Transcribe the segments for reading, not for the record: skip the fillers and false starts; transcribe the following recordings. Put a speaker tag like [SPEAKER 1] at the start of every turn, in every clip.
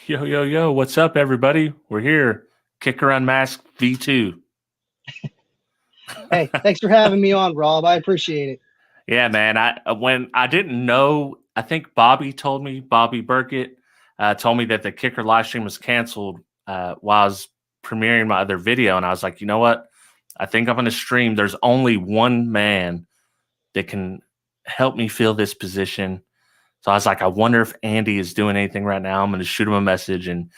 [SPEAKER 1] Yo, yo, yo, what's up, everybody? We're here. Kicker Unmasked V2.
[SPEAKER 2] Hey, thanks for having me on, Rob. I appreciate it.
[SPEAKER 1] Yeah, man. When I didn't know, I think Bobby told me, Bobby Burkett told me that the Kicker live stream was canceled while I was premiering my other video. And I was like, you know what? I think I'm going to stream. There's only one man that can help me fill this position. So I was like, I wonder if Andy is doing anything right now. I'm going to shoot him a message. And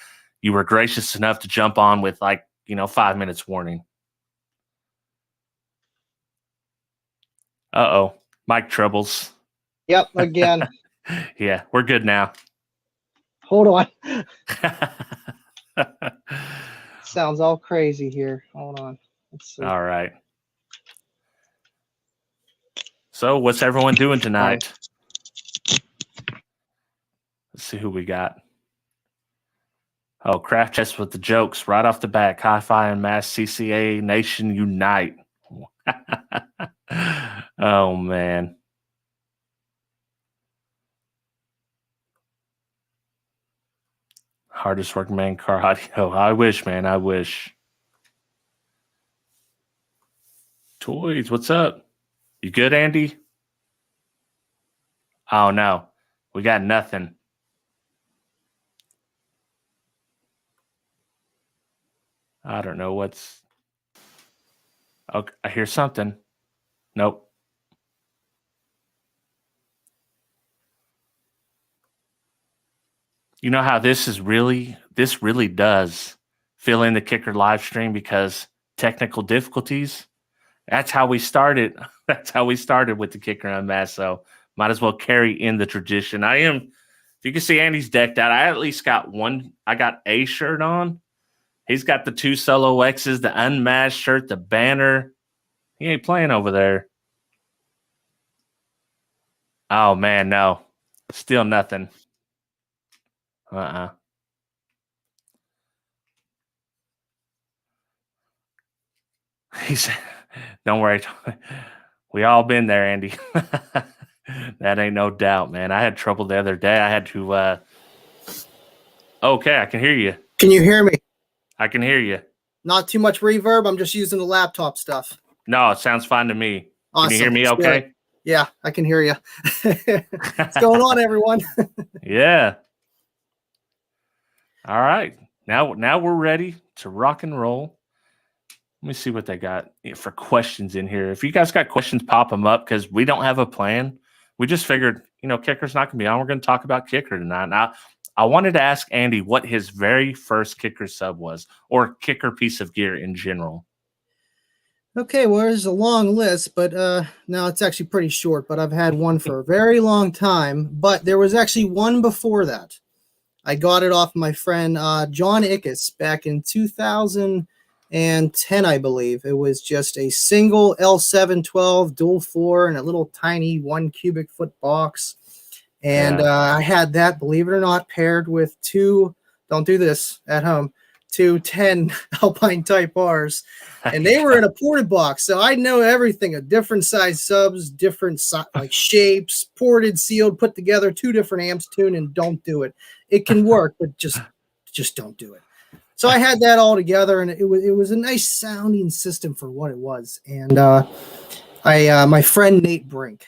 [SPEAKER 1] you were gracious enough to jump on with 5 minutes warning. Uh-oh. Mic troubles.
[SPEAKER 2] Yep, again.
[SPEAKER 1] Yeah, we're good now.
[SPEAKER 2] Hold on. Sounds all crazy here. Hold on. Let's see.
[SPEAKER 1] All right. So what's everyone doing tonight? Let's see who we got. Oh, Craft Chest with the jokes right off the bat. Hi-Fi and Mass CCA Nation Unite. Oh, man. Hardest working man, car audio. I wish, man. I wish. Toys, what's up? You good, Andy? Oh, no. We got nothing. I don't know what's... Okay, I hear something. Nope. You know how this really does fill in the Kicker live stream because technical difficulties. That's how we started. That's how we started with the Kicker Unmasked. So might as well carry in the tradition. If you can see Andy's decked out, I at least got one. I got a shirt on. He's got the 2 solo X's, the unmasked shirt, the banner. He ain't playing over there. Oh, man, no. Still nothing. He said, don't worry. We all been there, Andy. That ain't no doubt, man. I had trouble the other day. I had to... Okay, I can hear you.
[SPEAKER 2] Can you hear me?
[SPEAKER 1] I can hear you.
[SPEAKER 2] Not too much reverb. I'm just using the laptop stuff.
[SPEAKER 1] No, it sounds fine to me.
[SPEAKER 2] Awesome.
[SPEAKER 1] Can you hear me okay?
[SPEAKER 2] Good. Yeah, I can hear you. What's going on, everyone?
[SPEAKER 1] Yeah. All right. Now we're ready to rock and roll. Let me see what they got for questions in here. If you guys got questions, pop them up because we don't have a plan. We just figured, Kicker's not going to be on. We're going to talk about Kicker tonight. Now, I wanted to ask Andy what his very first Kicker sub was or Kicker piece of gear in general.
[SPEAKER 2] Okay, well, there's a long list, but now it's actually pretty short, but I've had one for a very long time. But there was actually one before that. I got it off my friend John Ickes back in 2010, I believe. It was just a single L712 dual 4 in a little tiny 1 cubic foot box. And I had that, believe it or not, paired with 2, don't do this at home, 2 10 Alpine Type Rs. And they were in a ported box. So I know everything, of different size subs, different shapes, ported, sealed, put together, 2 different amps tuned, and don't do it. It can work, but just don't do it. So I had that all together, and it was a nice sounding system for what it was. And my friend Nate Brink,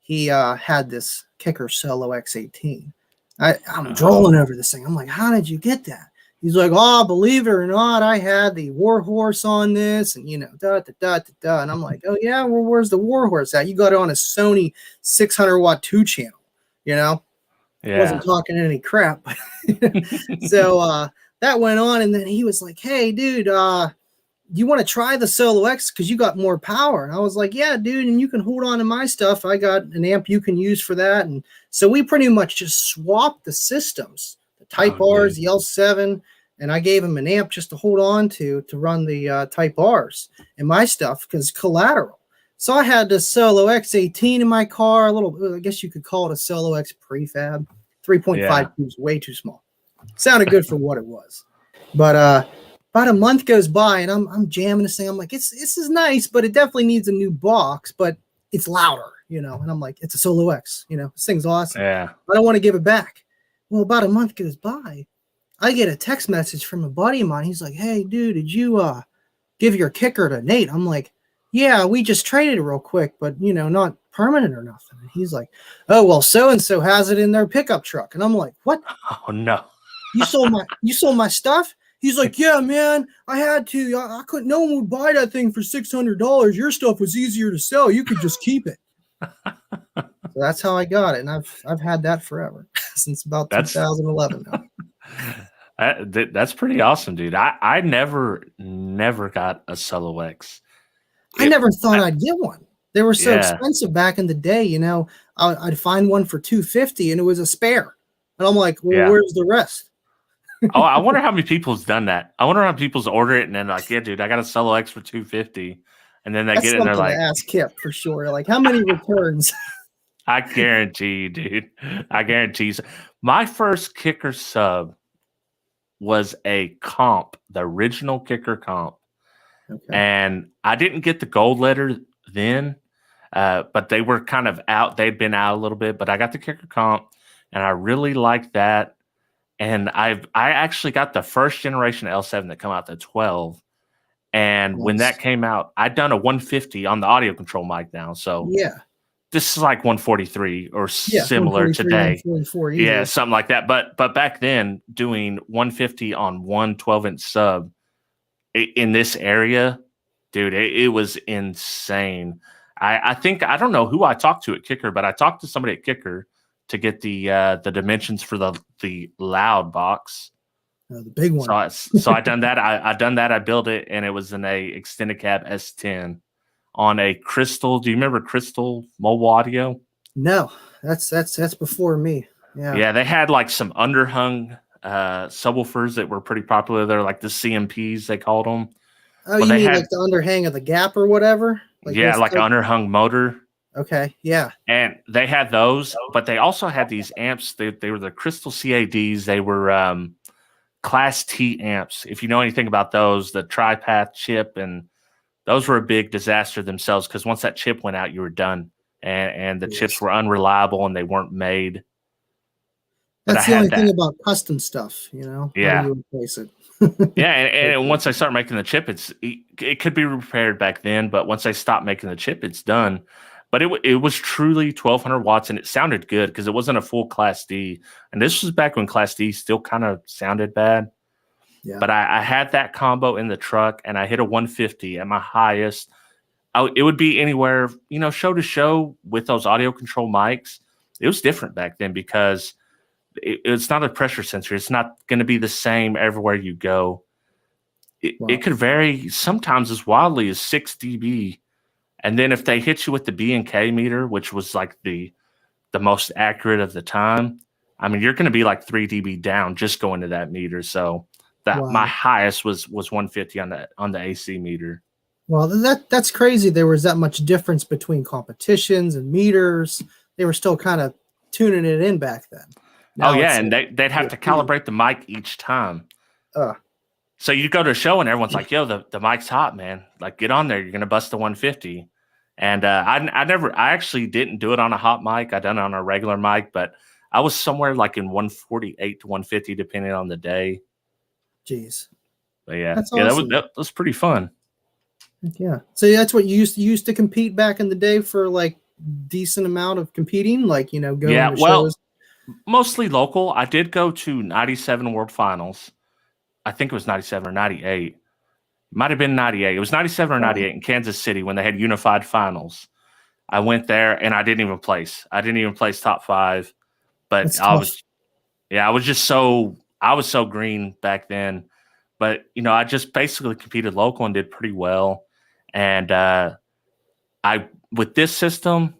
[SPEAKER 2] he had this Kicker Solo X18. I'm drooling over this thing. I'm like, how did you get that? He's like, oh, believe it or not, I had the Warhorse on this, and And I'm like, oh yeah, well, where's the Warhorse at? You got it on a Sony 600-watt 2-channel, Yeah. Wasn't talking any crap. So that went on, and then he was like, hey, dude, you want to try the Solo X because you got more power? And I was like, yeah, dude, and you can hold on to my stuff. I got an amp you can use for that. And so we pretty much just swapped the systems, the Type Rs, the L7, and I gave him an amp just to hold on to run the Type Rs and my stuff because collateral. So I had the Solo X18 in my car, a little, I guess you could call it a Solo X prefab. 3.5 was way too small. Sounded good for what it was. But about a month goes by, and I'm jamming this thing. I'm like, this is nice, but it definitely needs a new box, but it's louder, And I'm like, it's a Solo X, this thing's awesome.
[SPEAKER 1] Yeah.
[SPEAKER 2] I don't want to give it back. Well, about a month goes by. I get a text message from a buddy of mine. He's like, "Hey, dude, did you give your kicker to Nate?" I'm like, "Yeah, we just traded it real quick, but not permanent or nothing." And he's like, "Oh, well, so and so has it in their pickup truck." And I'm like, "What?
[SPEAKER 1] Oh no.
[SPEAKER 2] You sold my stuff?" He's like, "Yeah, man, I had to. I couldn't. No one would buy that thing for $600. Your stuff was easier to sell. You could just keep it." So that's how I got it, and I've had that forever since about 2011 now.
[SPEAKER 1] That's pretty awesome, dude. I never got a Solo X.
[SPEAKER 2] I never thought I'd get one. They were so
[SPEAKER 1] Yeah.
[SPEAKER 2] expensive back in the day. I'd find one for $250 and it was a spare, and I'm like, "Well,
[SPEAKER 1] Yeah.
[SPEAKER 2] where's the rest?"
[SPEAKER 1] Oh, I wonder how many people's done that. I wonder how people's order it and then like, yeah, dude, I got a Solo X for $250, and then they
[SPEAKER 2] That's
[SPEAKER 1] get it and they're
[SPEAKER 2] something
[SPEAKER 1] like,
[SPEAKER 2] to ask Kip for sure. Like, how many returns?
[SPEAKER 1] I guarantee you, dude. I guarantee you. My first kicker sub was a comp, the original kicker comp.
[SPEAKER 2] Okay.
[SPEAKER 1] And I didn't get the gold letter then, but they were kind of out. They'd been out a little bit, but I got the kicker comp, and I really liked that. And I actually got the first generation L7 that come out, the 12. And when that came out, I'd done a 150 on the audio control mic now. So
[SPEAKER 2] yeah,
[SPEAKER 1] this is like 143 or similar today. Yeah, something like that. But back then, doing 150 on one 12-inch sub in this area, dude, it was insane. I think, I don't know who I talked to at Kicker, but I talked to somebody at Kicker to get the dimensions for the loud box.
[SPEAKER 2] The big one.
[SPEAKER 1] So I done that. I done that. I built it, and it was in a extended cab S10 on a Crystal. Do you remember Crystal mobile audio?
[SPEAKER 2] No, that's before me. Yeah.
[SPEAKER 1] Yeah, they had like some underhung subwoofers that were pretty popular. They're like the CMPs, they called them.
[SPEAKER 2] Oh, you mean like the underhang of the gap or whatever?
[SPEAKER 1] Like an underhung motor.
[SPEAKER 2] Okay, yeah.
[SPEAKER 1] And they had those, but they also had these amps. They were the Crystal CADs. They were Class T amps. If you know anything about those, the tri-path chip, and those were a big disaster themselves because once that chip went out, you were done. And the chips were unreliable and they weren't made.
[SPEAKER 2] That's the only thing about custom stuff,
[SPEAKER 1] Yeah.
[SPEAKER 2] How do you replace it?
[SPEAKER 1] Yeah, and once I start making the chip, it could be repaired back then, but once I stopped making the chip, it's done. But it was truly 1,200 watts, and it sounded good because it wasn't a full Class D. And this was back when Class D still kind of sounded bad. Yeah. But I had that combo in the truck, and I hit a 150 at my highest. It would be anywhere, show to show with those audio control mics. It was different back then because it's not a pressure sensor. It's not going to be the same everywhere you go. It could vary sometimes as wildly as 6 dB. And then if they hit you with the B&K meter, which was like the most accurate of the time, I mean, you're going to be like 3 dB down just going to that meter. So my highest was 150 on the AC meter.
[SPEAKER 2] Well, that's crazy. There was that much difference between competitions and meters. They were still kind of tuning it in back then.
[SPEAKER 1] Now and they'd have to calibrate the mic each time. So you go to a show and everyone's like, "Yo, the mic's hot, man. Like, get on there. You're gonna bust the 150." And I actually didn't do it on a hot mic. I done it on a regular mic, but I was somewhere like in 148 to 150 depending on the day.
[SPEAKER 2] Jeez.
[SPEAKER 1] But yeah,
[SPEAKER 2] that's awesome.
[SPEAKER 1] that was pretty fun.
[SPEAKER 2] Yeah. So that's what you used to compete back in the day for, like, decent amount of competing, like, going to shows.
[SPEAKER 1] Mostly local. I did go to 97 World Finals. I think it was 97 or 98. Might have been 98. It was 97 or 98 in Kansas City when they had unified finals. I went there and I didn't even place. I didn't even place top 5. But I was so green back then. But I just basically competed local and did pretty well. And with this system,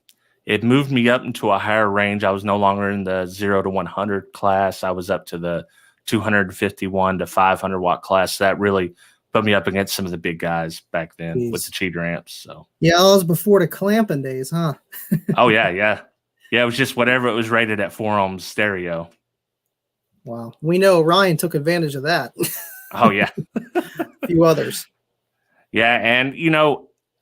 [SPEAKER 1] it moved me up into a higher range. I was no longer in the 0 to 100 class. I was up to the 251 to 500 watt class. So that really put me up against some of the big guys back then with the cheater amps. So
[SPEAKER 2] yeah, that was before the clamping days, huh?
[SPEAKER 1] Oh yeah. It was just whatever it was rated at 4 ohms stereo.
[SPEAKER 2] Wow, we know Ryan took advantage of that.
[SPEAKER 1] Oh yeah,
[SPEAKER 2] a few others.
[SPEAKER 1] Yeah, and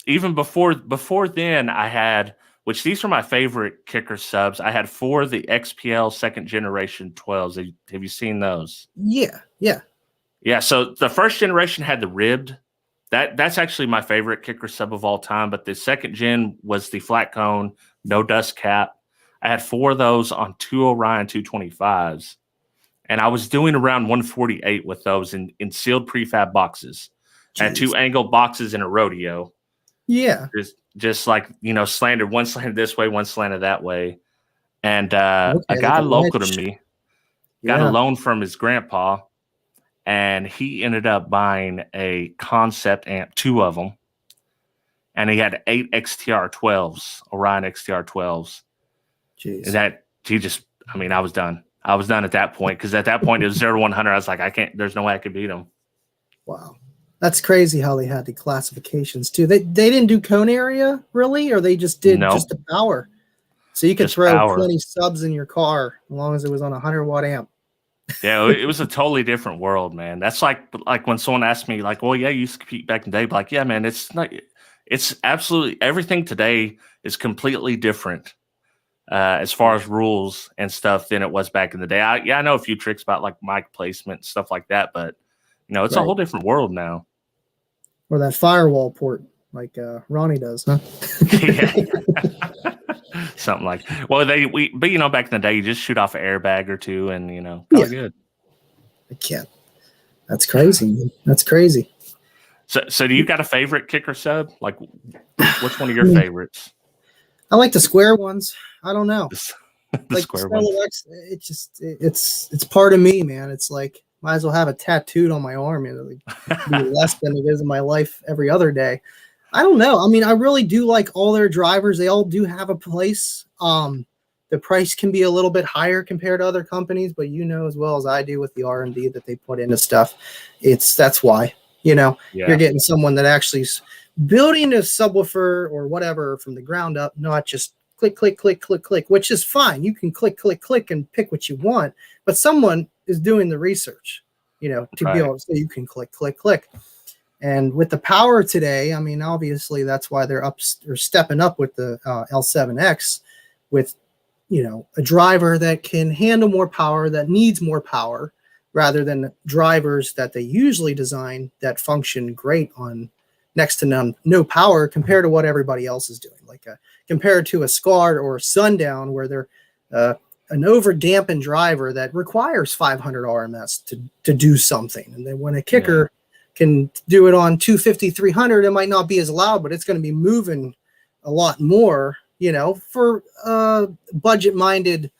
[SPEAKER 1] even before then, I had which these are my favorite kicker subs. I had 4 of the XPL second generation 12s. Have you seen those?
[SPEAKER 2] Yeah, yeah.
[SPEAKER 1] Yeah, so the first generation had the ribbed. That's actually my favorite kicker sub of all time, but the second gen was the flat cone, no dust cap. I had 4 of those on 2 Orion 225s, and I was doing around 148 with those in sealed prefab boxes. I had 2 angled boxes in a rodeo.
[SPEAKER 2] Yeah.
[SPEAKER 1] Just like, slanted, one slanted this way, one slanted that way. And a
[SPEAKER 2] Okay,
[SPEAKER 1] guy
[SPEAKER 2] like a
[SPEAKER 1] local
[SPEAKER 2] wedge.
[SPEAKER 1] to me got a loan from his grandpa, and he ended up buying a concept amp, 2 of them. And he had 8 XTR 12s, Orion XTR 12s.
[SPEAKER 2] Jeez.
[SPEAKER 1] And I was done. I was done at that point, because at that point it was 0 to 100. I was like, there's no way I could beat him.
[SPEAKER 2] Wow. That's crazy how they had the classifications too. They didn't do cone area, really, or they just did just the power. So you could
[SPEAKER 1] just
[SPEAKER 2] throw
[SPEAKER 1] power.
[SPEAKER 2] 20 subs in your car as long as it was on a 100-watt amp.
[SPEAKER 1] Yeah, it was a totally different world, man. That's like when someone asked me, like, well, yeah, you used to compete back in the day. But like, yeah, man, it's absolutely everything today is completely different as far as rules and stuff than it was back in the day. I know a few tricks about like mic placement and stuff like that, but it's a whole different world now.
[SPEAKER 2] Or that firewall port, like Ronnie does, huh?
[SPEAKER 1] Something like. Well, but back in the day, you just shoot off an airbag or two, and good.
[SPEAKER 2] I can't. That's crazy, man. That's crazy.
[SPEAKER 1] So do you got a favorite kicker sub? Like, what's one of your favorites?
[SPEAKER 2] I like the square ones. I don't know.
[SPEAKER 1] The square ones.
[SPEAKER 2] It's part of me, man. It's like, might as well have it tattooed on my arm. It'll be less than it is in my life every other day. I don't know. I mean, I really do like all their drivers. They all do have a place. The price can be a little bit higher compared to other companies, but as well as I do with the R&D that they put into stuff. That's why, you're getting someone that actually is building a subwoofer or whatever from the ground up, not just click, click, click, click, click, which is fine. You can click, click, click and pick what you want, but someone is doing the research, to be able to, so you can click, click, click. And with the power today, I mean, obviously that's why they're stepping up with the L7X with, a driver that can handle more power, that needs more power, rather than drivers that they usually design that function great on next to no power compared to what everybody else is doing. Like compared to a SCAR or a Sundown, where they're an over-dampened driver that requires 500 RMS to do something. And then when a kicker can do it on 250, 300, it might not be as loud, but it's going to be moving a lot more, for a budget-minded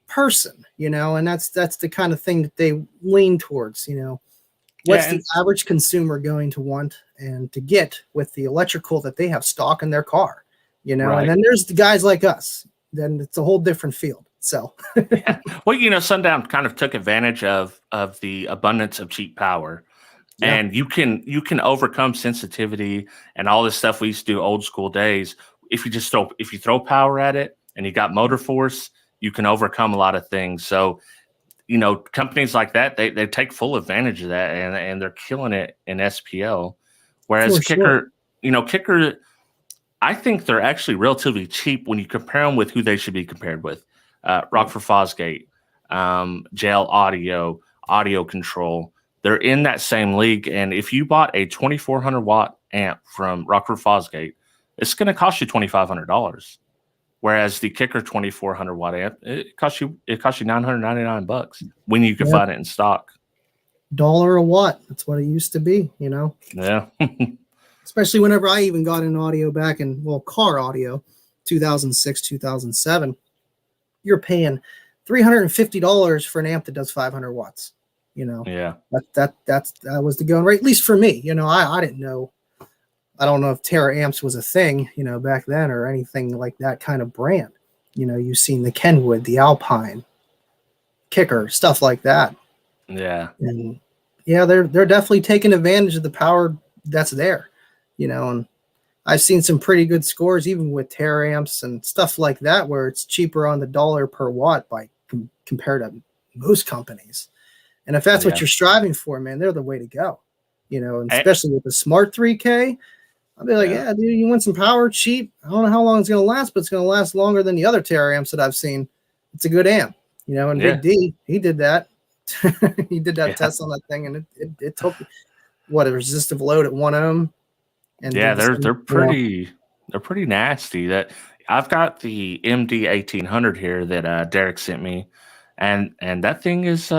[SPEAKER 2] person, and that's the kind of thing that they lean towards, What's the average consumer going to want and to get with the electrical that they have stock in their car, And then there's the guys like us. Then it's a whole different field. So,
[SPEAKER 1] Well, Sundown kind of took advantage of the abundance of cheap power. Yeah. And you can overcome sensitivity and all this stuff we used to do old school days. If you throw power at it and you got motor force, you can overcome a lot of things. So, companies like that, they take full advantage of that, and they're killing it in SPL. Whereas kicker, I think they're actually relatively cheap when you compare them with who they should be compared with. Rockford Fosgate, Jail Audio Control. They're in that same league. And if you bought a 2400 watt amp from Rockford Fosgate, it's going to cost you $2,500. Whereas the kicker 2400 watt amp, it costs you $999 when you can find it in stock.
[SPEAKER 2] $1 a watt. That's what it used to be,
[SPEAKER 1] Yeah.
[SPEAKER 2] Especially whenever I even got in audio back in, car audio, 2006, 2007, you're paying $350 for an amp that does 500 watts.
[SPEAKER 1] Yeah.
[SPEAKER 2] That was the going rate, at least for me. I didn't know. I don't know if Terra amps was a thing, back then, or anything like that kind of brand. You've seen the Kenwood, the Alpine, Kicker, stuff like that.
[SPEAKER 1] Yeah.
[SPEAKER 2] And they're definitely taking advantage of the power that's there, and I've seen some pretty good scores even with Terra amps and stuff like that, where it's cheaper on the dollar per watt compared to most companies. And if that's what you're striving for, man, they're the way to go, and especially with the Smart 3K. I'll be like, yeah, dude, you want some power, cheap? I don't know how long it's going to last, but it's going to last longer than the other Terror amps that I've seen. It's a good amp, you know. And Big D, he did that. He did that test on that thing, and it took what a resistive load at 1 ohm. And
[SPEAKER 1] they're pretty nasty. That I've got the MD 1800 here that Derek sent me, and that thing is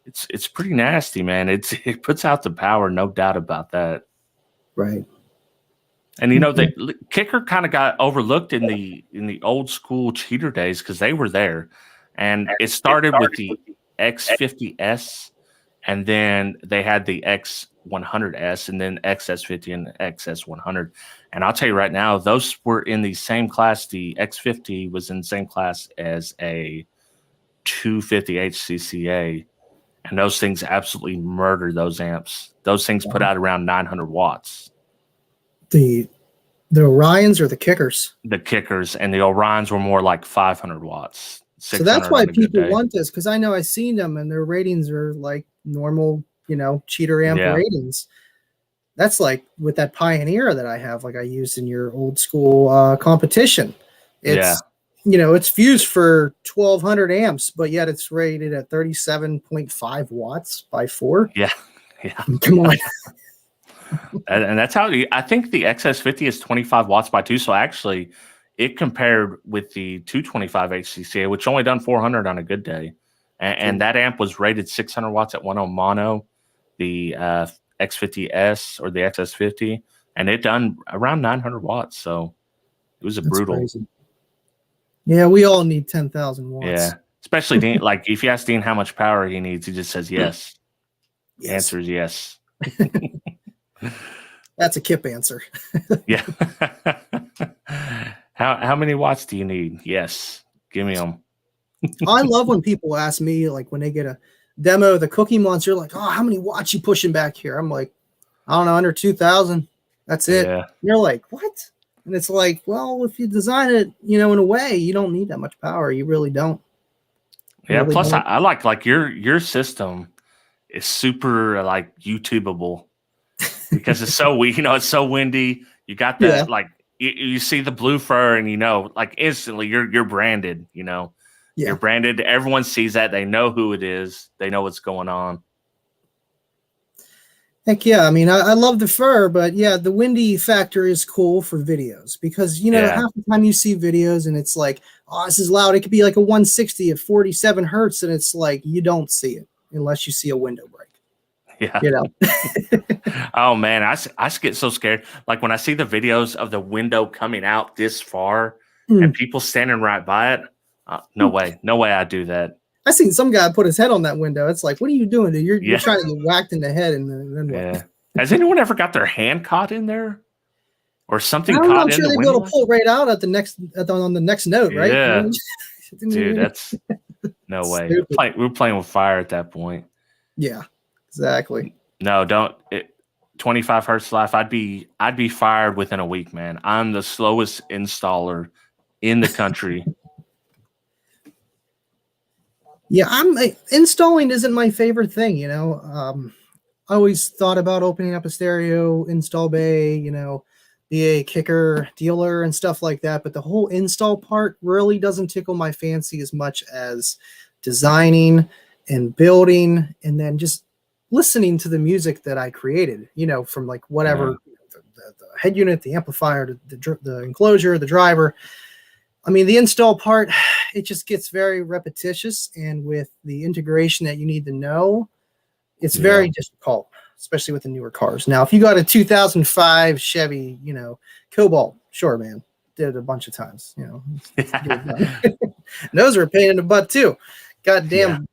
[SPEAKER 1] it's pretty nasty, man. It puts out the power, no doubt about that.
[SPEAKER 2] Right.
[SPEAKER 1] And you know, the kicker kind of got overlooked in the old school cheater days because they were there, and it started with the X50S, and then they had the X100S, and then XS50 and XS100. And I'll tell you right now, those were in the same class. The X50 was in the same class as a 250 HCCA, and those things absolutely murdered those amps. Those things put out around 900 watts.
[SPEAKER 2] The Orions or the Kickers?
[SPEAKER 1] The Kickers, and the Orions were more like 500 watts.
[SPEAKER 2] So that's why people want this, because I know I've seen them and their ratings are like normal, you know, cheater amp ratings. That's like with that Pioneer that I have, like I used in your old school competition. It's you know, it's fused for 1200 amps, but yet it's rated at 37.5 watts by 4.
[SPEAKER 1] Yeah.
[SPEAKER 2] Come on.
[SPEAKER 1] And that's how I think the XS50 is 25 watts by 2. So actually, it compared with the 225 HCCA, which only done 400 on a good day. And that amp was rated 600 watts at 1 ohm mono, the X50S or the XS50, and it done around 900 watts. So it was brutal.
[SPEAKER 2] Crazy. Yeah, we all need 10,000 watts.
[SPEAKER 1] Yeah, especially Dean. Like if you ask Dean how much power he needs, he just says yes. The answer is yes.
[SPEAKER 2] That's a Kip answer.
[SPEAKER 1] Yeah. How many watts do you need? Yes. Give me them.
[SPEAKER 2] I love when people ask me, like when they get a demo of the Cookie Monster, like, oh, how many watts you pushing back here? I'm like, I don't know, under 2,000. That's it. Yeah. They're like, what? And it's like, well, if you design it, you know, in a way, you don't need that much power. You really don't.
[SPEAKER 1] Yeah. Really plus, don't. I like your system is super like YouTubeable because it's so it's so windy. You got that like you see the blue fur, and you know, like instantly you're branded. You know, you're branded. Everyone sees that. They know who it is. They know what's going on.
[SPEAKER 2] Heck yeah. I mean, I love the fur, but yeah, the windy factor is cool for videos because, you know, half the time you see videos and it's like, oh, this is loud. It could be like a 160 at 47 hertz. And it's like, you don't see it unless you see a window break.
[SPEAKER 1] Yeah.
[SPEAKER 2] You know?
[SPEAKER 1] Oh man. I get so scared. Like when I see the videos of the window coming out this far and people standing right by it. No way. No way I do that.
[SPEAKER 2] I seen some guy put his head on that window. It's like, what are you doing? Dude? You're trying to get whacked in the head, and then what?
[SPEAKER 1] Has anyone ever got their hand caught in there, or something caught
[SPEAKER 2] I'm
[SPEAKER 1] in
[SPEAKER 2] sure
[SPEAKER 1] the
[SPEAKER 2] they
[SPEAKER 1] window?
[SPEAKER 2] Be able to pull right out at the next on the next note, right?
[SPEAKER 1] Yeah, dude, that's no way. We're playing with fire at that point.
[SPEAKER 2] Yeah, exactly.
[SPEAKER 1] No, don't. 25 hertz life. I'd be fired within a week, man. I'm the slowest installer in the country.
[SPEAKER 2] Yeah, installing isn't my favorite thing, you know. I always thought about opening up a stereo install bay, you know, be a kicker dealer and stuff like that. But the whole install part really doesn't tickle my fancy as much as designing and building and then just listening to the music that I created, you know, from like whatever, the head unit, the amplifier, the enclosure, the driver. I mean, the install part, it just gets very repetitious. And with the integration that you need to know, it's very difficult, especially with the newer cars. Now, if you got a 2005 Chevy, you know, Cobalt, sure, man. Did it a bunch of times, you know. Those are a pain in the butt, too. Goddamn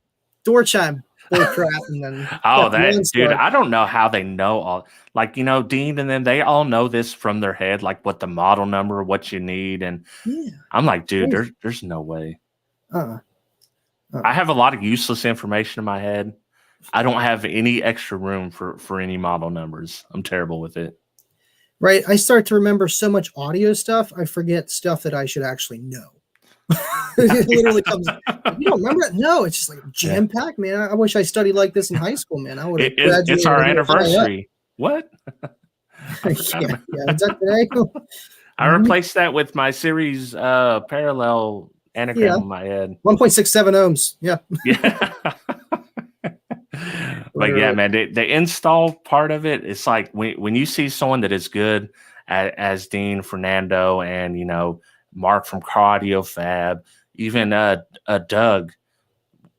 [SPEAKER 2] door chime bull crap. And then
[SPEAKER 1] dude, I don't know how they know all. Like, you know, Dean and them, they all know this from their head, like what the model number, what you need. And I'm like, dude, there's no way. I have a lot of useless information in my head. I don't have any extra room for any model numbers. I'm terrible with it.
[SPEAKER 2] Right. I start to remember so much audio stuff. I forget stuff that I should actually know. It literally comes. You don't remember it? No, it's just like jam packed, man. I wish I studied like this in high school, man. I would have graduated.
[SPEAKER 1] It's our anniversary. What? I forgot about
[SPEAKER 2] Is that today?
[SPEAKER 1] I replaced that with my series parallel anagram
[SPEAKER 2] Yeah,
[SPEAKER 1] in my head.
[SPEAKER 2] 1.67 ohms. Yeah.
[SPEAKER 1] Yeah. But yeah, man, the install part of it, it's like when you see someone that is good as Dean, Fernando, and Mark from Car Audio Fab, even Doug,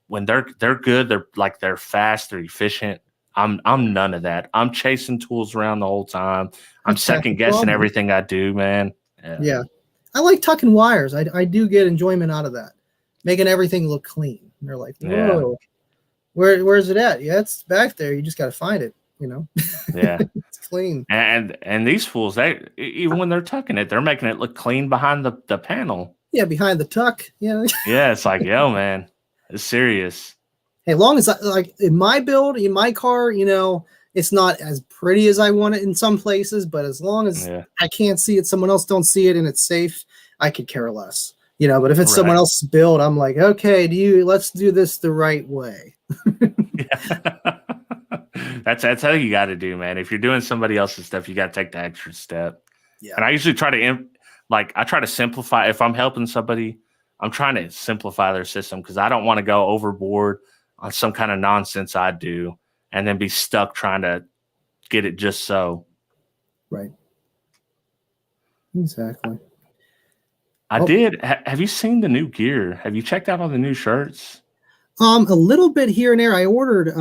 [SPEAKER 1] when they're good, they're fast, they're efficient. I'm none of that. I'm chasing tools around the whole time. I'm
[SPEAKER 2] That's half the
[SPEAKER 1] second guessing
[SPEAKER 2] problem.
[SPEAKER 1] everything I do, man.
[SPEAKER 2] Yeah. I like tucking wires. I do get enjoyment out of that. Making everything look clean. And they're like, whoa, where's it at? Yeah, it's back there. You just got to find it,
[SPEAKER 1] Yeah.
[SPEAKER 2] It's clean.
[SPEAKER 1] And these fools, they even when they're tucking it, they're making it look clean behind the panel.
[SPEAKER 2] Yeah, behind the tuck. Yeah.
[SPEAKER 1] Yeah, it's like, yo, man, it's serious.
[SPEAKER 2] Hey, long as like in my build, in my car, it's not as pretty as I want it in some places, but as long as I can't see it, someone else don't see it, and it's safe, I could care less. But if it's someone else's build, I'm like, okay, let's do this the right way.
[SPEAKER 1] Yeah. That's how you got to do, man. If you're doing somebody else's stuff, you got to take the extra step.
[SPEAKER 2] Yeah.
[SPEAKER 1] And I usually try to simplify. If I'm helping somebody, I'm trying to simplify their system because I don't want to go overboard on some kind of nonsense I do and then be stuck trying to get it just so.
[SPEAKER 2] Right. Exactly.
[SPEAKER 1] I did. Have you seen the new gear? Have you checked out all the new shirts?
[SPEAKER 2] A little bit here and there. I ordered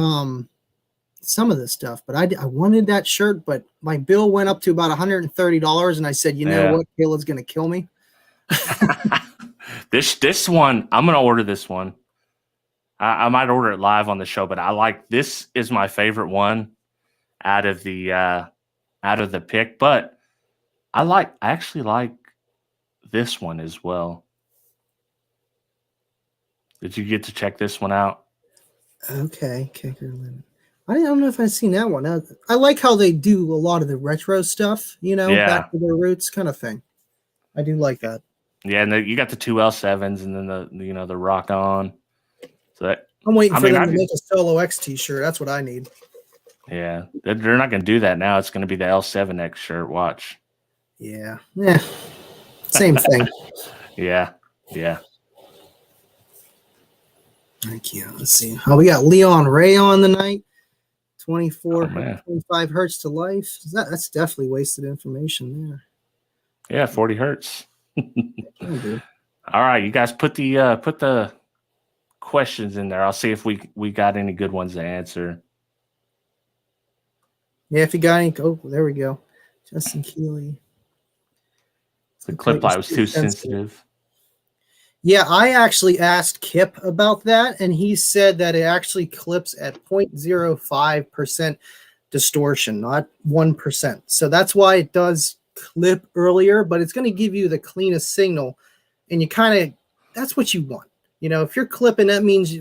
[SPEAKER 2] some of this stuff, but I wanted that shirt, but my bill went up to about $130, and I said, you know what, Kayla's gonna kill me.
[SPEAKER 1] This one, I'm gonna order this one. I might order it live on the show, but this is my favorite one out of the pick. But I actually like this one as well. Did you get to check this one out?
[SPEAKER 2] Okay, I don't know if I've seen that one. I like how they do a lot of the retro stuff, back to their roots kind of thing. I do like that.
[SPEAKER 1] Yeah, and you got the two L7s and then the Rock On. So
[SPEAKER 2] I'm waiting for them to make a Solo X t-shirt. That's what I need.
[SPEAKER 1] Yeah, they're not going to do that now. It's going to be the L7X shirt. Watch.
[SPEAKER 2] Yeah. Same thing.
[SPEAKER 1] Yeah.
[SPEAKER 2] Thank you. Let's see. Oh, we got Leon Ray on the night. 25 hertz to life. That's definitely wasted information there.
[SPEAKER 1] Yeah, 40 hertz. All right, you guys put the questions in there. I'll see if we got any good ones to answer.
[SPEAKER 2] Yeah, if you got any, there we go. Justin Keeley.
[SPEAKER 1] The clip light was too sensitive.
[SPEAKER 2] Yeah, I actually asked Kip about that, and he said that it actually clips at 0.05% distortion, not 1%. So that's why it does clip earlier, but it's going to give you the cleanest signal, and that's what you want. If you're clipping, that means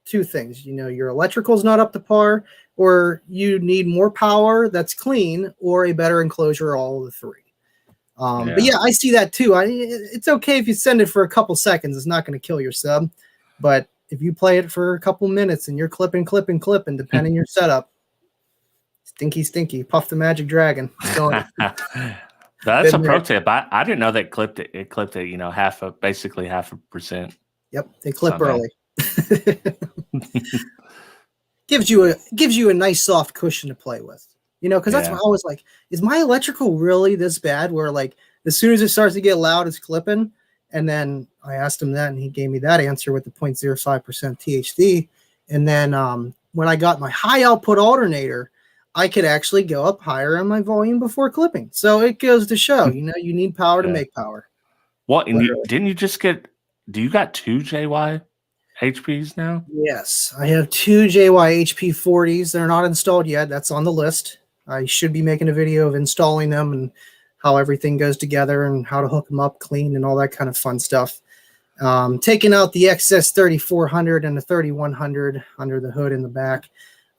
[SPEAKER 2] two things. Your electrical is not up to par, or you need more power that's clean, or a better enclosure, all of the three. But yeah, I see that too. It's okay if you send it for a couple seconds. It's not going to kill your sub. But if you play it for a couple minutes and you're clipping, depending on your setup, stinky, Puff the Magic Dragon.
[SPEAKER 1] That's a pro tip. I didn't know that it clipped at basically 0.5%.
[SPEAKER 2] Yep, they clip early. gives you a nice soft cushion to play with. Because that's what I was like, is my electrical really this bad where like as soon as it starts to get loud, it's clipping? And then I asked him that and he gave me that answer with the 0.05% THD. And then when I got my high output alternator, I could actually go up higher on my volume before clipping. So it goes to show, you need power to make power.
[SPEAKER 1] What? And didn't you just do you got 2 JY HPs now?
[SPEAKER 2] Yes, I have 2 JY HP 40s. They're not installed yet. That's on the list. I should be making a video of installing them and how everything goes together and how to hook them up clean and all that kind of fun stuff. Taking out the XS 3400 and the 3100 under the hood in the back.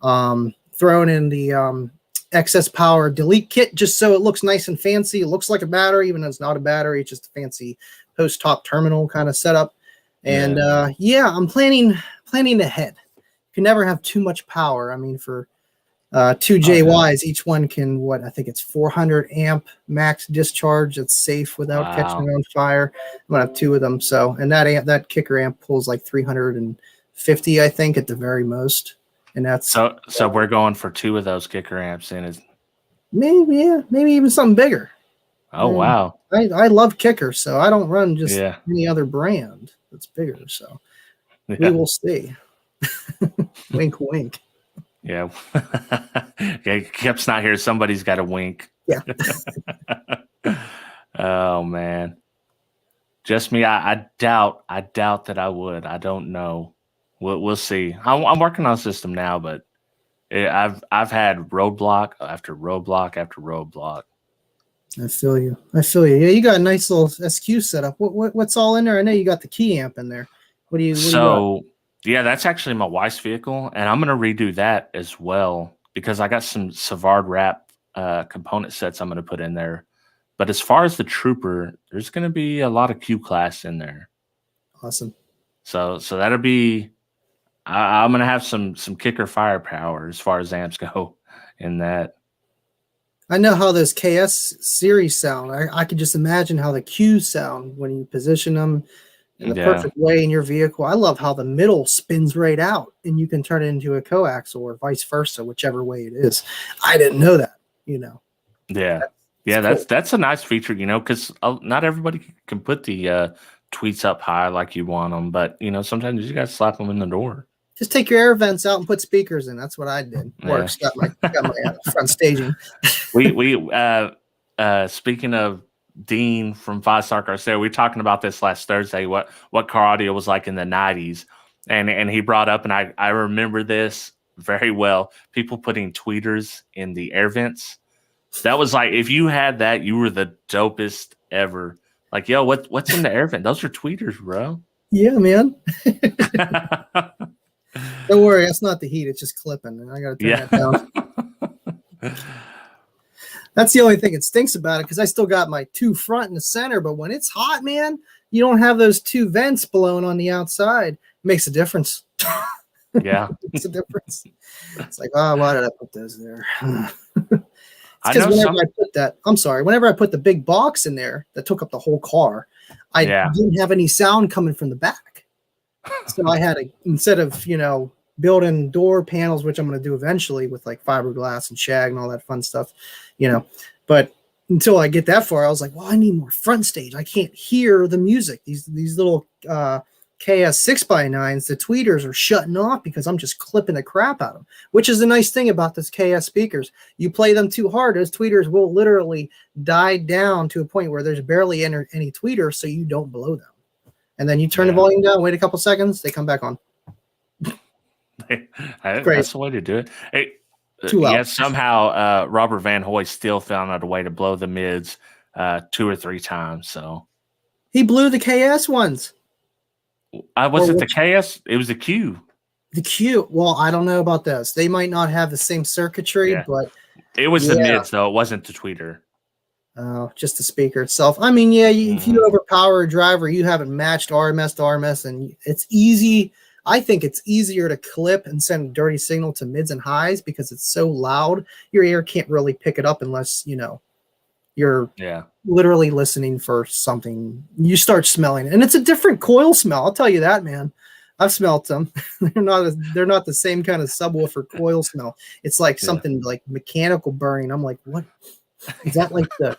[SPEAKER 2] Throwing in the excess power delete kit just so it looks nice and fancy. It looks like a battery, even though it's not a battery. It's just a fancy post-top terminal kind of setup. And I'm planning ahead. You can never have too much power. I mean, for Two JYs, each one can, what, I think it's 400 amp max discharge. It's safe without catching on fire. I'm gonna have two of them. So, and that kicker amp pulls like 350, I think, at the very most. And that's
[SPEAKER 1] so we're going for two of those kicker amps in it.
[SPEAKER 2] Maybe even something bigger.
[SPEAKER 1] Oh, wow.
[SPEAKER 2] I love kickers, so I don't run just any other brand that's bigger. So we will see. Wink, wink.
[SPEAKER 1] Yeah. Kip's not here. Somebody's got to wink.
[SPEAKER 2] Yeah.
[SPEAKER 1] Oh, man. Just me. I doubt that I would. I don't know. We'll see. I'm working on a system now, but I've had roadblock after roadblock after roadblock.
[SPEAKER 2] I feel you. Yeah, you got a nice little SQ setup. What's all in there? I know you got the key amp in there. What do you got?
[SPEAKER 1] Yeah, that's actually my wife's vehicle, and I'm gonna redo that as well because I got some Savard wrap component sets I'm gonna put in there. But as far as the Trooper, there's gonna be a lot of Q class in there.
[SPEAKER 2] Awesome.
[SPEAKER 1] So that'll be. I'm gonna have some kicker firepower as far as amps go in that.
[SPEAKER 2] I know how those KS series sound. I could just imagine how the Q sound when you position them in the perfect way in your vehicle. I love how the middle spins right out and you can turn it into a coaxial or vice versa, whichever way it is. I didn't know that,
[SPEAKER 1] Yeah. That's a nice feature, because not everybody can put the tweets up high like you want them, but sometimes you got to slap them in the door.
[SPEAKER 2] Just take your air vents out and put speakers in. That's what I did. Works. Got my front staging.
[SPEAKER 1] we speaking of Dean from 5-Star Car Sale, we were talking about this last Thursday. What car audio was like in the 90s, and he brought up, and I remember this very well. People putting tweeters in the air vents. That was like, if you had that, you were the dopest ever. Like, yo, what's in the air vent? Those are tweeters, bro.
[SPEAKER 2] Yeah, man. Don't worry, that's not the heat. It's just clipping, and I got to turn that down. That's the only thing that stinks about it, because I still got my two front and the center. But when it's hot, man, you don't have those two vents blowing on the outside. It makes a difference.
[SPEAKER 1] Yeah,
[SPEAKER 2] it makes a difference. It's like, why did I put those there?
[SPEAKER 1] Because
[SPEAKER 2] whenever I put the big box in there that took up the whole car, I didn't have any sound coming from the back. So I had instead of, building door panels, which I'm going to do eventually with like fiberglass and shag and all that fun stuff, but until I get that far, I was like, well, I need more front stage. I can't hear the music. These little KS 6x9s, the tweeters are shutting off because I'm just clipping the crap out of them, which is the nice thing about this KS speakers. You play them too hard, those tweeters will literally die down to a point where there's barely any tweeter, so you don't blow them. And then you turn the volume down, wait a couple seconds, they come back on.
[SPEAKER 1] That's the way to do it. Hey, somehow Robert Van Hoy still found out a way to blow the mids 2 or 3 times. So
[SPEAKER 2] he blew the KS ones.
[SPEAKER 1] Was it the KS? It was the Q.
[SPEAKER 2] The Q. Well, I don't know about this. They might not have the same circuitry, but
[SPEAKER 1] it was the mids though. It wasn't the tweeter.
[SPEAKER 2] Oh, just the speaker itself. I mean, if you overpower a driver, you haven't matched RMS to RMS, and it's easy. I think it's easier to clip and send a dirty signal to mids and highs because it's so loud. Your ear can't really pick it up unless, you're literally listening for something. You start smelling it, and it's a different coil smell. I'll tell you that, man. I've smelt them. They're not the same kind of subwoofer coil smell. It's like something like mechanical burning. I'm like, what? Is that like the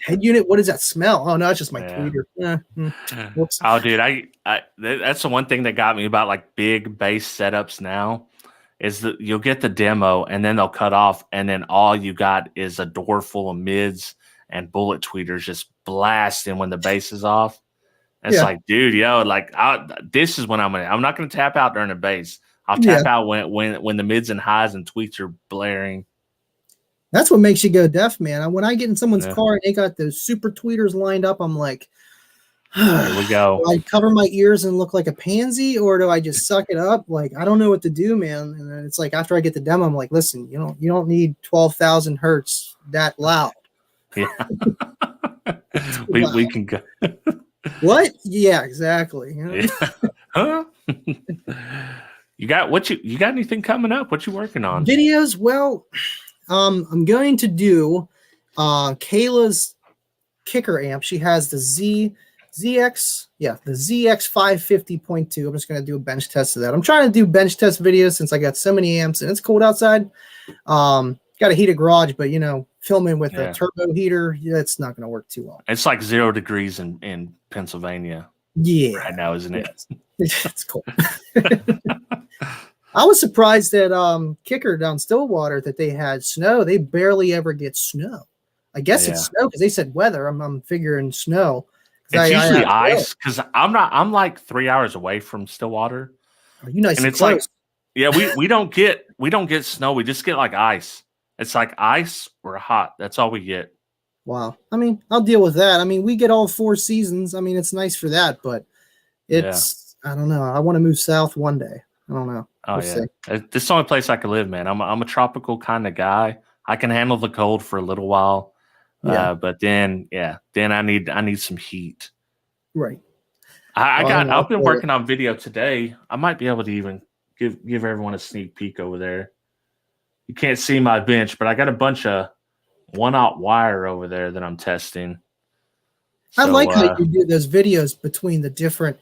[SPEAKER 2] head unit? What does that smell? Oh no, it's just my tweeter. Whoops.
[SPEAKER 1] Oh, dude, that's the one thing that got me about like big bass setups now is that you'll get the demo and then they'll cut off, and then all you got is a door full of mids and bullet tweeters just blasting when the bass is off. And it's like, dude, this is when I'm not gonna tap out during the bass. I'll tap out when the mids and highs and tweets are blaring.
[SPEAKER 2] That's what makes you go deaf, man. When I get in someone's car and they got those super tweeters lined up, I'm like,
[SPEAKER 1] here we go.
[SPEAKER 2] Do I cover my ears and look like a pansy, or do I just suck it up? Like, I don't know what to do, man. And then it's like, after I get the demo, I'm like, listen, you don't need 12,000 hertz that loud.
[SPEAKER 1] Yeah. we can go.
[SPEAKER 2] What? Yeah, exactly.
[SPEAKER 1] Huh? You got you got anything coming up? What you working on?
[SPEAKER 2] Videos? Well, I'm going to do Kayla's kicker amp. She has the ZX 550.2. I'm just going to do a bench test of that. I'm trying to do bench test videos since I got so many amps and it's cold outside. Got a heated garage, but filming with a turbo heater, it's not going to work too well.
[SPEAKER 1] It's like 0 degrees in Pennsylvania.
[SPEAKER 2] Yeah,
[SPEAKER 1] right now, isn't it?
[SPEAKER 2] It's cold. I was surprised that Kicker down Stillwater that they had snow. They barely ever get snow. I guess it's snow because they said weather. I'm figuring snow.
[SPEAKER 1] It's usually ice because I'm like 3 hours away from Stillwater.
[SPEAKER 2] Are you nice and
[SPEAKER 1] it's
[SPEAKER 2] close?
[SPEAKER 1] Like we don't get snow. We just get like ice. It's like ice or hot. That's all we get.
[SPEAKER 2] Wow. I mean, I'll deal with that. I mean, we get all 4 seasons. I mean, it's nice for that, but it's I don't know. I want to move south one day. I don't know.
[SPEAKER 1] We'll see. This is the only place I can live, man. I'm a tropical kind of guy. I can handle the cold for a little while. But then I need some heat.
[SPEAKER 2] Right.
[SPEAKER 1] I've been working on video today. I might be able to even give everyone a sneak peek over there. You can't see my bench, but I got a bunch of 1/0 wire over there that I'm testing.
[SPEAKER 2] I like how you do those videos between the different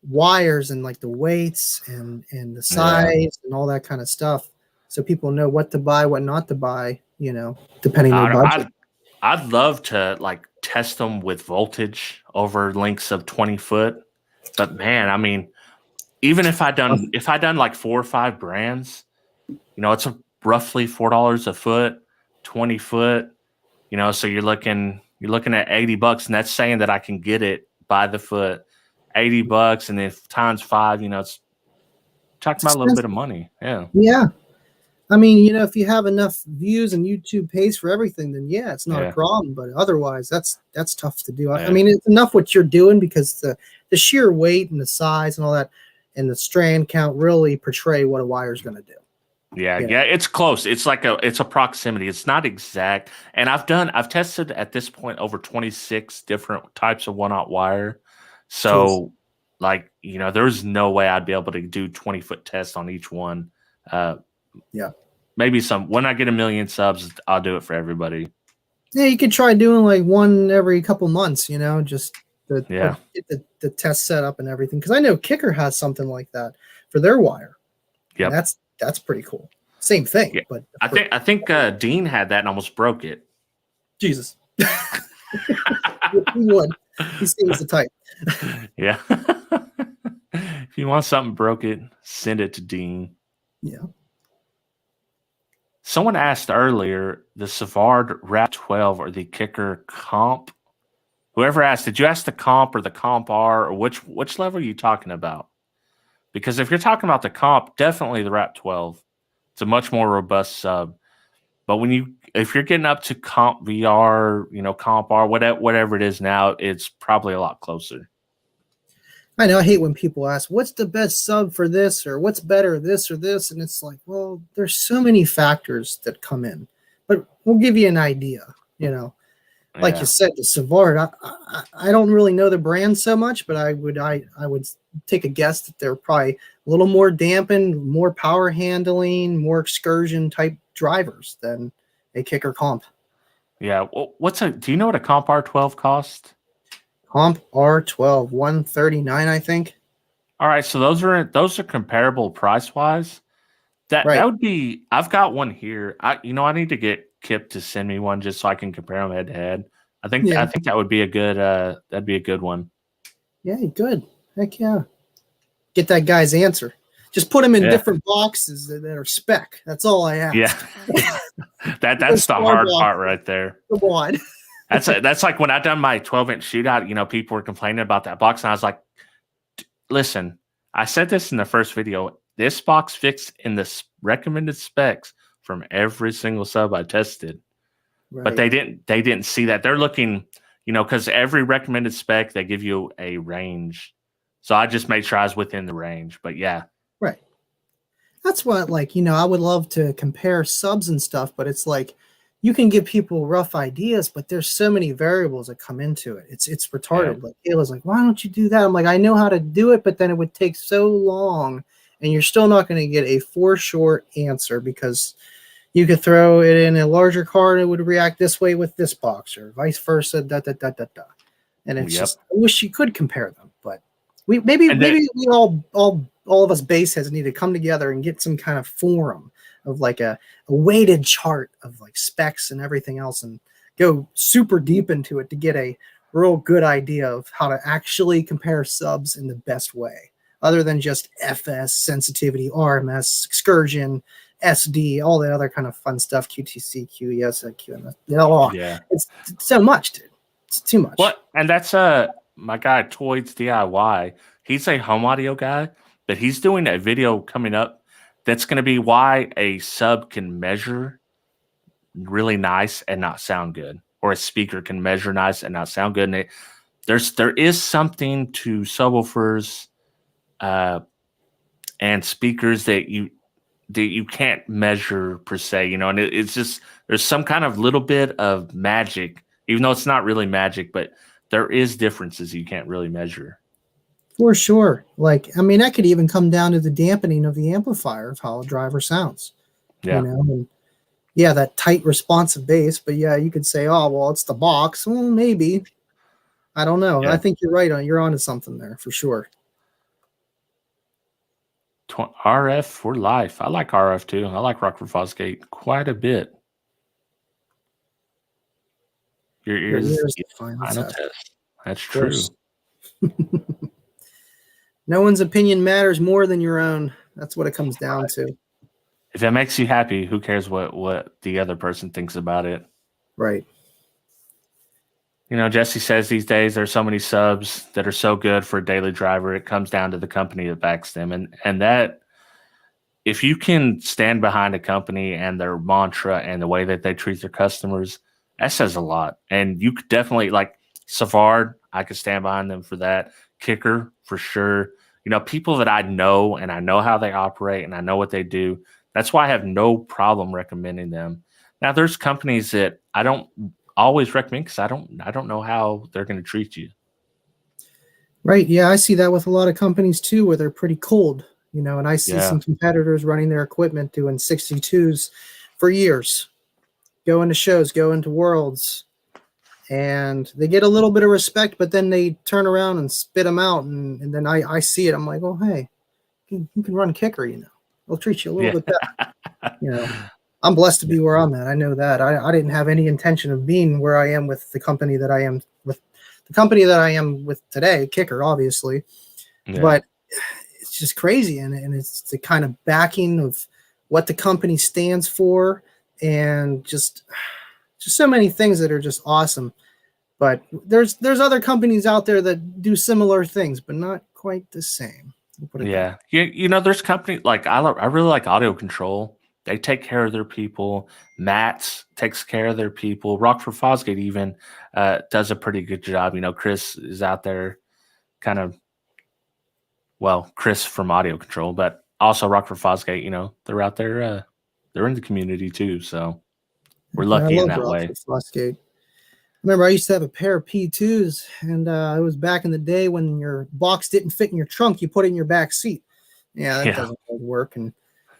[SPEAKER 2] wires and like the weights and the size and all that kind of stuff, so people know what to buy, what not to buy. Depending on budget.
[SPEAKER 1] I'd love to like test them with voltage over lengths of 20 foot, but man, I mean, even if I done like 4 or 5 brands, it's roughly $4 a foot, 20 foot, so you're looking at $80, and that's saying that I can get it by the foot, $80, and if times 5, it's talking about a little bit of money.
[SPEAKER 2] Yeah. I mean, if you have enough views and YouTube pays for everything, then it's not a problem. But otherwise, that's tough to do. I mean, it's enough what you're doing because the sheer weight and the size and all that and the strand count really portray what a wire is going to do.
[SPEAKER 1] Yeah, it's close. It's like it's a proximity. It's not exact. And I've tested at this point over 26 different types of 1/0 wire. So there's no way I'd be able to do 20-foot tests on each one. Maybe when I get 1 million subs, I'll do it for everybody.
[SPEAKER 2] Yeah, you could try doing like one every couple months, just get the test set up and everything. Because I know Kicker has something like that for their wire. Yeah, that's pretty cool. Same thing, but
[SPEAKER 1] I think Dean had that and almost broke it.
[SPEAKER 2] Jesus, he would. He seems the type.
[SPEAKER 1] Yeah. If you want something broke it, send it to Dean.
[SPEAKER 2] Yeah.
[SPEAKER 1] Someone asked earlier, the Savard Rap 12 or the Kicker Comp. Whoever asked, did you ask the Comp or the Comp R, or which level are you talking about? Because if you're talking about the Comp, definitely the Rap 12. It's a much more robust sub. But if you're getting up to Comp VR, Comp R, whatever it is now, it's probably a lot closer.
[SPEAKER 2] I know. I hate when people ask, what's the best sub for this, or what's better, this or this? And it's like, well, there's so many factors that come in. But we'll give you an idea, Like you said, the Savard, I don't really know the brand so much, but I would take a guess that they're probably a little more dampened, more power handling, more excursion type drivers than a Kicker Comp.
[SPEAKER 1] Yeah. Well, do you know what a Comp R12 costs?
[SPEAKER 2] Comp R12, $139, I think.
[SPEAKER 1] All right, so those are comparable price wise. That would be. I've got one here. I need to get Kip to send me one just so I can compare them head to head. I think that would be a good. That'd be a good one. Yeah,
[SPEAKER 2] good. Heck yeah. Get that guy's answer. Just put them in different boxes that are spec. That's all I ask.
[SPEAKER 1] Yeah, that's the hard part right there.
[SPEAKER 2] Come on.
[SPEAKER 1] That's like when I done my 12-inch shootout, people were complaining about that box, and I was like, listen, I said this in the first video. This box fits in the recommended specs from every single sub I tested. Right. But they didn't see that. They're looking, because every recommended spec, they give you a range. So I just made sure I was within the range. But yeah.
[SPEAKER 2] Right. That's what, I would love to compare subs and stuff, but it's like, you can give people rough ideas, but there's so many variables that come into it. It's retarded. Yeah. Like Kayla's like, why don't you do that? I'm like, I know how to do it, but then it would take so long and you're still not going to get a for sure answer, because you could throw it in a larger car and it would react this way with this box, or vice versa. And it's just, I wish you could compare them, but maybe we all of us base heads need to come together and get some kind of forum of like a weighted chart of like specs and everything else, and go super deep into it to get a real good idea of how to actually compare subs in the best way, other than just FS, sensitivity, RMS, excursion, SD, all that other kind of fun stuff, QTC, QES, QMS.
[SPEAKER 1] Yeah.
[SPEAKER 2] It's so much, dude. It's too much.
[SPEAKER 1] What? And that's my guy Toyd's DIY. He's a home audio guy, but he's doing a video coming up that's going to be why a sub can measure really nice and not sound good, or a speaker can measure nice and not sound good. And there is something to subwoofers and speakers that you can't measure per se, you know, and it's just, there's some kind of little bit of magic, even though it's not really magic, but there is differences you can't really measure.
[SPEAKER 2] For sure. Like, I mean, that could even come down to the dampening of the amplifier of how a driver sounds.
[SPEAKER 1] Yeah.
[SPEAKER 2] You know, and yeah, that tight responsive bass, but yeah, you could say, oh, well, it's the box. Well, maybe. I don't know.
[SPEAKER 1] Yeah.
[SPEAKER 2] I think you're right. You're onto something there for sure.
[SPEAKER 1] RF for life. I like RF too. I like Rockford Fosgate quite a bit. Your ears is the final test. That's true.
[SPEAKER 2] No one's opinion matters more than your own. That's what it comes down to.
[SPEAKER 1] If it makes you happy, who cares what the other person thinks about it?
[SPEAKER 2] Right.
[SPEAKER 1] You know, Jesse says these days there's so many subs that are so good for a daily driver. It comes down to the company that backs them. And that, if you can stand behind a company and their mantra and the way that they treat their customers, that says a lot. And you could definitely, like Savard, I could stand behind them for that. Kicker, for sure. You know, people that I know, and I know how they operate, and I know what they do. That's why I have no problem recommending them. Now, there's companies that I don't always recommend because I don't know how they're going to treat you.
[SPEAKER 2] Right. Yeah, I see that with a lot of companies too, where they're pretty cold, you know, and I see some competitors running their equipment doing 62s for years, going to shows, going to worlds, and they get a little bit of respect, but then they turn around and spit them out. And then I see it. I'm like, oh, hey, you can run kicker, you know, they'll treat you a little bit better. You know, I'm blessed to be where I'm at. I know that. I didn't have any intention of being where I am with the company that I am with. The company that I am with today, Kicker, obviously, but it's just crazy, and it's the kind of backing of what the company stands for, and just so many things that are just awesome. But there's other companies out there that do similar things, but not quite the same.
[SPEAKER 1] Yeah, you know, there's companies like I really like Audio Control. They take care of their people. Matt's takes care of their people. Rockford Fosgate even does a pretty good job. You know, Chris is out there kind of, well, Chris from Audio Control, but also Rockford Fosgate, you know, they're out there. They're in the community too. So we're lucky in that way.
[SPEAKER 2] Fosgate. Remember, I used to have a pair of P2s, and it was back in the day when your box didn't fit in your trunk. You put it in your back seat. Yeah, that doesn't work. And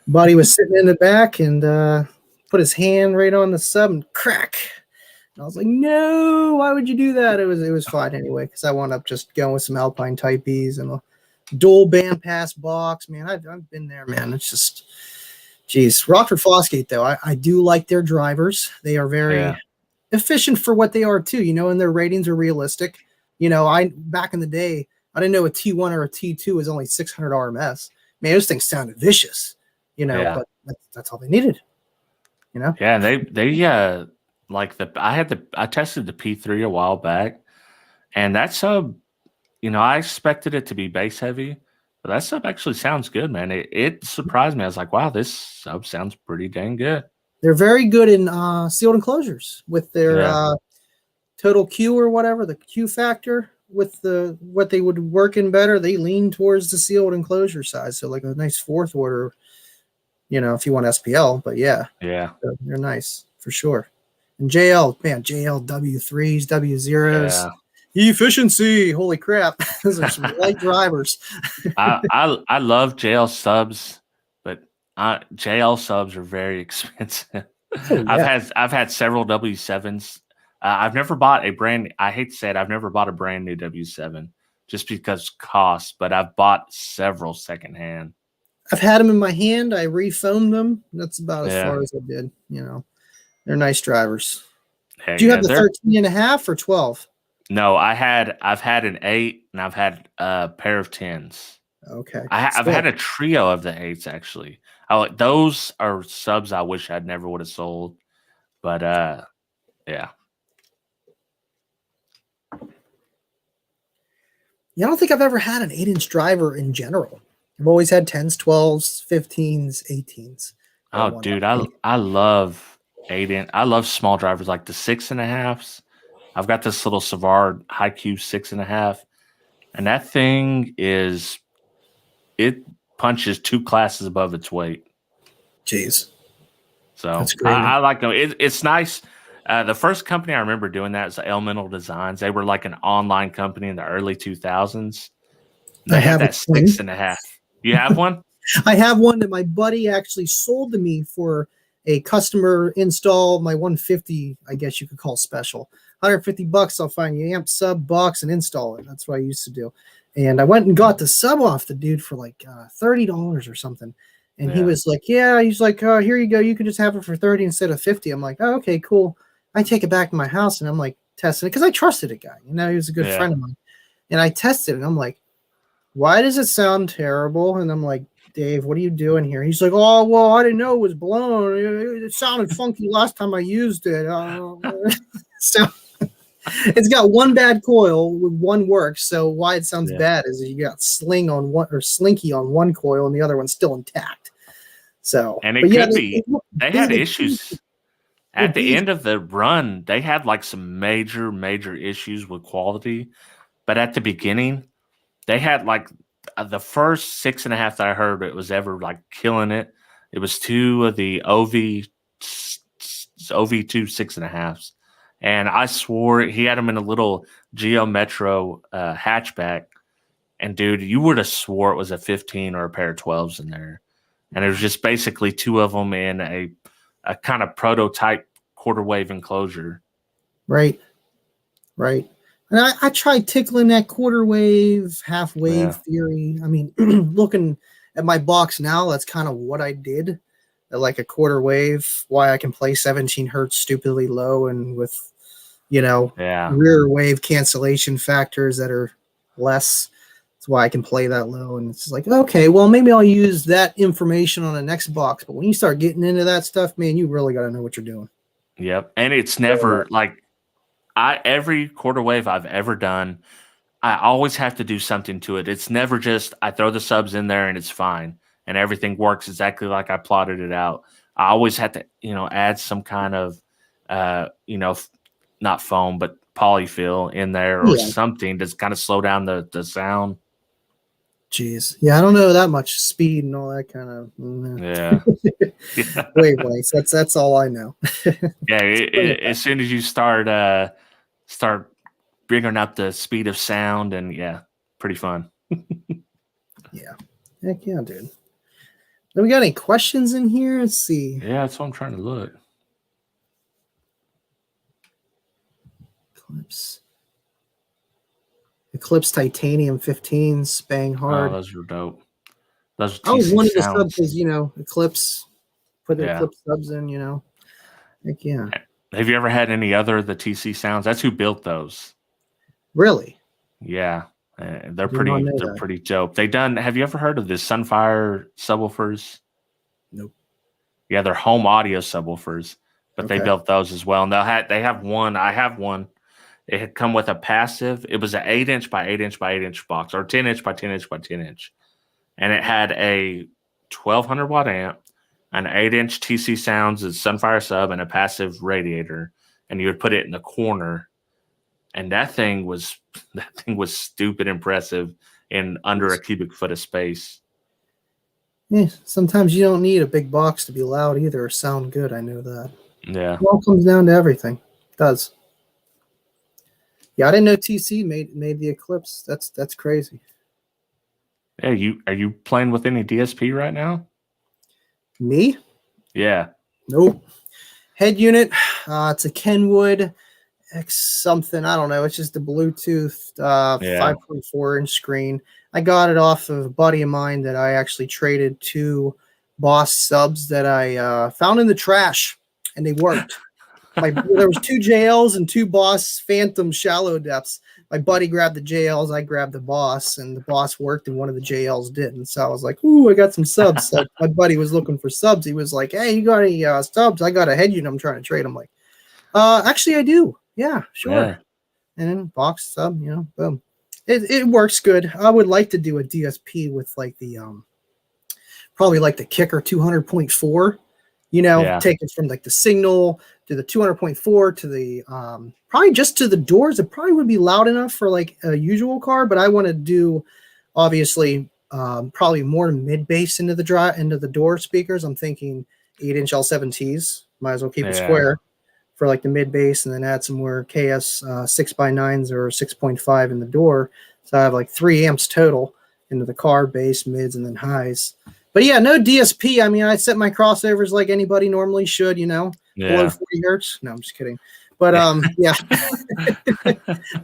[SPEAKER 2] Buddy was sitting in the back and put his hand right on the sub and crack. And I was like, no, why would you do that? It was fine anyway, because I wound up just going with some Alpine Type Bs and a dual bandpass box. Man, I've been there, man. It's just, geez. Rockford Fosgate, though, I do like their drivers. They are very efficient for what they are, too, you know, and their ratings are realistic. You know, back in the day, I didn't know a T1 or a T2 was only 600 RMS. Man, those things sounded vicious. You know, but that's all they needed. You know.
[SPEAKER 1] Yeah, they like I tested the P3 a while back, and that sub, you know, I expected it to be bass heavy, but that sub actually sounds good, man. It surprised me. I was like, wow, this sub sounds pretty dang good.
[SPEAKER 2] They're very good in sealed enclosures with their total Q or whatever, the Q factor with what they would work in better. They lean towards the sealed enclosure size, so like a nice fourth order. You know, if you want SPL, but they're nice for sure. And JL, man, JL W3s, W0s, Efficiency. Holy crap. Those are some light drivers.
[SPEAKER 1] I love JL subs, but JL subs are very expensive.
[SPEAKER 2] Oh, yeah.
[SPEAKER 1] I've had several W7s. I've never bought a brand. I hate to say it, I've never bought a brand new W7 just because cost, but I've bought several secondhand.
[SPEAKER 2] I've had them in my hand. I refoamed them. That's about as
[SPEAKER 1] Yeah,
[SPEAKER 2] far as I did. You know, they're nice drivers.
[SPEAKER 1] heck
[SPEAKER 2] Do you
[SPEAKER 1] yeah.
[SPEAKER 2] have the 13.5 or 12?
[SPEAKER 1] No, I've had an 8 and I've had a pair of 10s.
[SPEAKER 2] Okay.
[SPEAKER 1] I've
[SPEAKER 2] Still,
[SPEAKER 1] had a trio of the 8s actually. Those are subs I wish I'd never would have sold, but yeah.
[SPEAKER 2] yeah, I don't think I've ever had an 8-inch driver in general. I've always had 10s, 12s, 15s, 18s.
[SPEAKER 1] Oh, dude, I love 8 inch. I love small drivers like the 6.5s. I've got this little Savard HiQ 6.5, and that thing it punches 2 classes above its weight.
[SPEAKER 2] Jeez.
[SPEAKER 1] So
[SPEAKER 2] That's great.
[SPEAKER 1] I like them. It's nice. The first company I remember doing that was Elemental Designs. They were like an online company in the early 2000s. They had that 6.5. You have one?
[SPEAKER 2] I have one that my buddy actually sold to me for a customer install. My 150, I guess you could call special. $150. I'll find you amp, sub, box, and install it. That's what I used to do. And I went and got the sub off the dude for like $30 or something. And he was like, yeah, he's like, oh, here you go. You can just have it for 30 instead of 50. I'm like, oh, okay, cool. I take it back to my house and I'm like testing it because I trusted a guy. You know, he was a good friend of mine. And I tested it and I'm like, why does it sound terrible? And I'm like, Dave, what are you doing here? He's like, oh, well, I didn't know it was blown. It sounded funky last time I used it. So it's got one bad coil with one works. So why it sounds bad is you got sling on one or slinky on one coil and the other one's still intact. So,
[SPEAKER 1] and it could be they had issues at the end of the run. They had like some major issues with quality, but at the beginning, they had like the first 6.5 that I heard it was ever like killing it. It was 2 of the OV2 6.5s. And I swore he had them in a little Geo Metro hatchback. And dude, you would have swore it was a 15 or a pair of 12s in there. And it was just basically 2 of them in a kind of prototype quarter wave enclosure.
[SPEAKER 2] Right. And I tried tickling that quarter wave, half wave theory. I mean, looking at my box now, that's kind of what I did. Like a quarter wave, why I can play 17 hertz stupidly low and with, you know, rear wave cancellation factors that are less. That's why I can play that low. And it's like, okay, well, maybe I'll use that information on the next box. But when you start getting into that stuff, man, you really got to know what you're doing.
[SPEAKER 1] Yep. And it's never like every quarter wave I've ever done, I always have to do something to it. It's never just I throw the subs in there and it's fine and everything works exactly like I plotted it out. I always have to, add some kind of, not foam, but polyfill in there or something to kind of slow down the sound.
[SPEAKER 2] Jeez. Yeah, I don't know that much speed and all that kind of. Wavelengths. That's all I know.
[SPEAKER 1] As soon as you start bringing up the speed of sound, and pretty fun.
[SPEAKER 2] Heck yeah, dude. Do we got any questions in here? Let's see.
[SPEAKER 1] Yeah, that's what I'm trying to look.
[SPEAKER 2] Eclipse Titanium 15s, bang hard.
[SPEAKER 1] Oh, those are dope. Those are
[SPEAKER 2] I was wanting to sub because Eclipse put the Eclipse subs in. Heck yeah.
[SPEAKER 1] Have you ever had any other of the TC sounds? That's who built those.
[SPEAKER 2] Really?
[SPEAKER 1] Yeah, they're pretty dope. Have you ever heard of the Sunfire subwoofers?
[SPEAKER 2] Nope.
[SPEAKER 1] Yeah, they're home audio subwoofers, but they built those as well. And they have one. I have one. It had come with a passive. It was an 8-inch by 8-inch by 8-inch box, or 10-inch by 10-inch by 10-inch, and it had a 1200 watt amp, an 8-inch TC Sounds, a Sunfire sub, and a passive radiator. And you would put it in the corner, and that thing was stupid impressive in under a cubic foot of space.
[SPEAKER 2] Yeah, sometimes you don't need a big box to be loud either or sound good. I know that.
[SPEAKER 1] Yeah,
[SPEAKER 2] it all comes down to everything. It does. Yeah, I didn't know TC made the Eclipse. That's crazy.
[SPEAKER 1] Yeah, are you playing with any DSP right now?
[SPEAKER 2] Me?
[SPEAKER 1] Yeah.
[SPEAKER 2] Nope. Head unit. It's a Kenwood X something. I don't know. It's just a Bluetooth 5.4 inch screen. I got it off of a buddy of mine that I actually traded 2 Boss subs that I found in the trash, and they worked. There was 2 JLs and 2 Boss Phantom shallow depths. My buddy grabbed the JLs, I grabbed the Boss, and the Boss worked and one of the JLs didn't. So I was like, ooh, I got some subs. So my buddy was looking for subs. He was like, hey, you got any subs? I got a head unit I'm trying to trade. I'm like, actually I do. Yeah, sure.
[SPEAKER 1] Yeah.
[SPEAKER 2] And then box sub, boom. It works good. I would like to do a DSP with like the probably like the Kicker 200.4, take it from like the signal to the 200.4 to the probably just to the doors. It probably would be loud enough for like a usual car, but I want to do obviously probably more mid bass into the door speakers. I'm thinking 8-inch L7Ts. Might as well keep it square for like the mid bass, and then add some more KS 6x9s or 6.5 in the door. So I have like 3 amps total into the car, bass, mids, and then highs. But yeah, no DSP. I mean, I set my crossovers like anybody normally should, below 40 hertz. No, I'm just kidding. But yeah,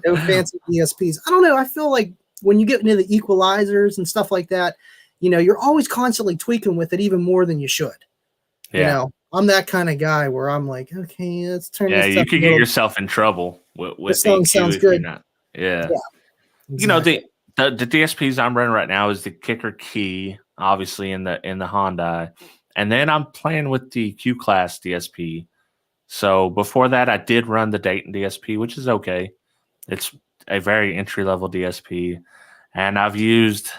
[SPEAKER 2] no fancy DSPs. I don't know. I feel like when you get into the equalizers and stuff like that, you're always constantly tweaking with it even more than you should.
[SPEAKER 1] Yeah.
[SPEAKER 2] I'm that kind of guy where I'm like, okay, let's turn this.
[SPEAKER 1] Yeah, you could get yourself in trouble with
[SPEAKER 2] the song sounds good.
[SPEAKER 1] Yeah.
[SPEAKER 2] Exactly.
[SPEAKER 1] The DSPs I'm running right now is the Kicker Key, obviously in the Hyundai, and then I'm playing with the Q Class DSP. So before that, I did run the Dayton DSP, which is okay. It's a very entry level DSP, and I've used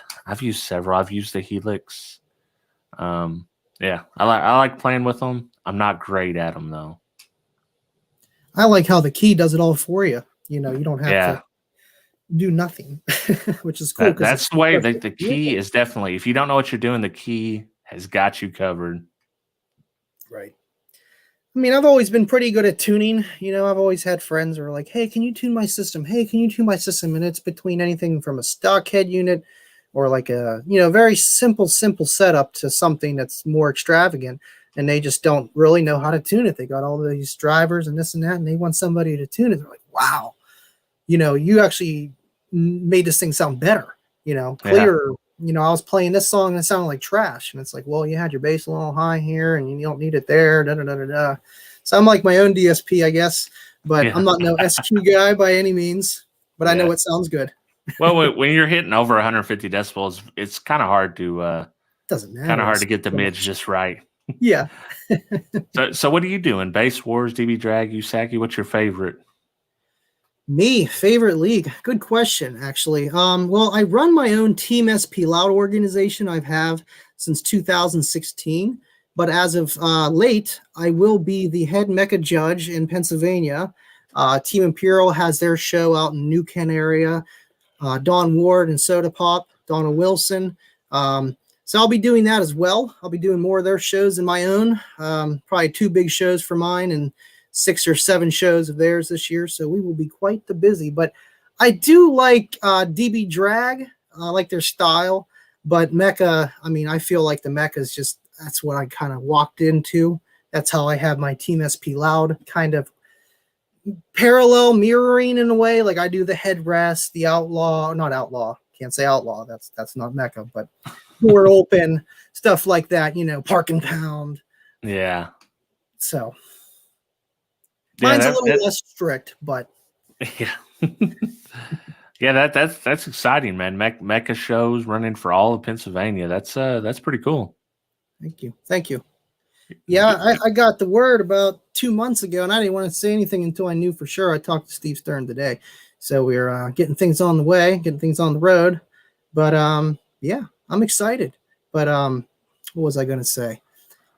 [SPEAKER 1] several. I've used the Helix. Yeah, I like playing with them. I'm not great at them though.
[SPEAKER 2] I like how the key does it all for you. You don't have to do nothing, which is cool.
[SPEAKER 1] That's the way the key is definitely. If you don't know what you're doing, the key has got you covered.
[SPEAKER 2] Right. I mean, I've always been pretty good at tuning. I've always had friends who are like, hey, can you tune my system? Hey, can you tune my system? And it's between anything from a stock head unit or like a, very simple setup to something that's more extravagant. And they just don't really know how to tune it. They got all these drivers and this and that, and they want somebody to tune it. They're like, wow, you actually made this thing sound better, clearer. I was playing this song and it sounded like trash. And it's like, well, you had your bass a little high here and you don't need it there. Da, da, da, da, da. So I'm like my own DSP, I guess, but I'm not no SQ guy by any means, but I know it sounds good.
[SPEAKER 1] Well, when you're hitting over 150 decibels, it's kind of hard to
[SPEAKER 2] doesn't matter.
[SPEAKER 1] Kind of hard to get the mids just right.
[SPEAKER 2] Yeah.
[SPEAKER 1] So what are you doing? Bass Wars, DB Drag, Usaki? What's your favorite?
[SPEAKER 2] Me, favorite league? Good question, actually. Well, I run my own Team SP Loud organization. I've have since 2016, but as of late, I will be the head mecha judge in Pennsylvania. Team Imperial has their show out in New Kent area. Don Ward and Soda Pop, Donna Wilson. So I'll be doing that as well. I'll be doing more of their shows than my own. Probably 2 big shows for mine and 6 or 7 shows of theirs this year. So we will be quite the busy. But I do like DB Drag. I like their style. But Mecha, I mean, I feel like the Mecha is just, that's what I kind of walked into. That's how I have my Team SP Loud kind of parallel mirroring in a way. Like I do the headrest, the outlaw, not outlaw. Can't say outlaw. That's not Mecha, but door open, stuff like that, park and pound.
[SPEAKER 1] Yeah.
[SPEAKER 2] So mine's a little less strict, but
[SPEAKER 1] yeah. Yeah, that's exciting, man. Mecha shows running for all of Pennsylvania. That's pretty cool.
[SPEAKER 2] Thank you. Yeah, I got the word about 2 months ago, and I didn't want to say anything until I knew for sure. I talked to Steve Stern today, so we're getting things on the way, getting things on the road. But yeah, I'm excited. But what was I going to say?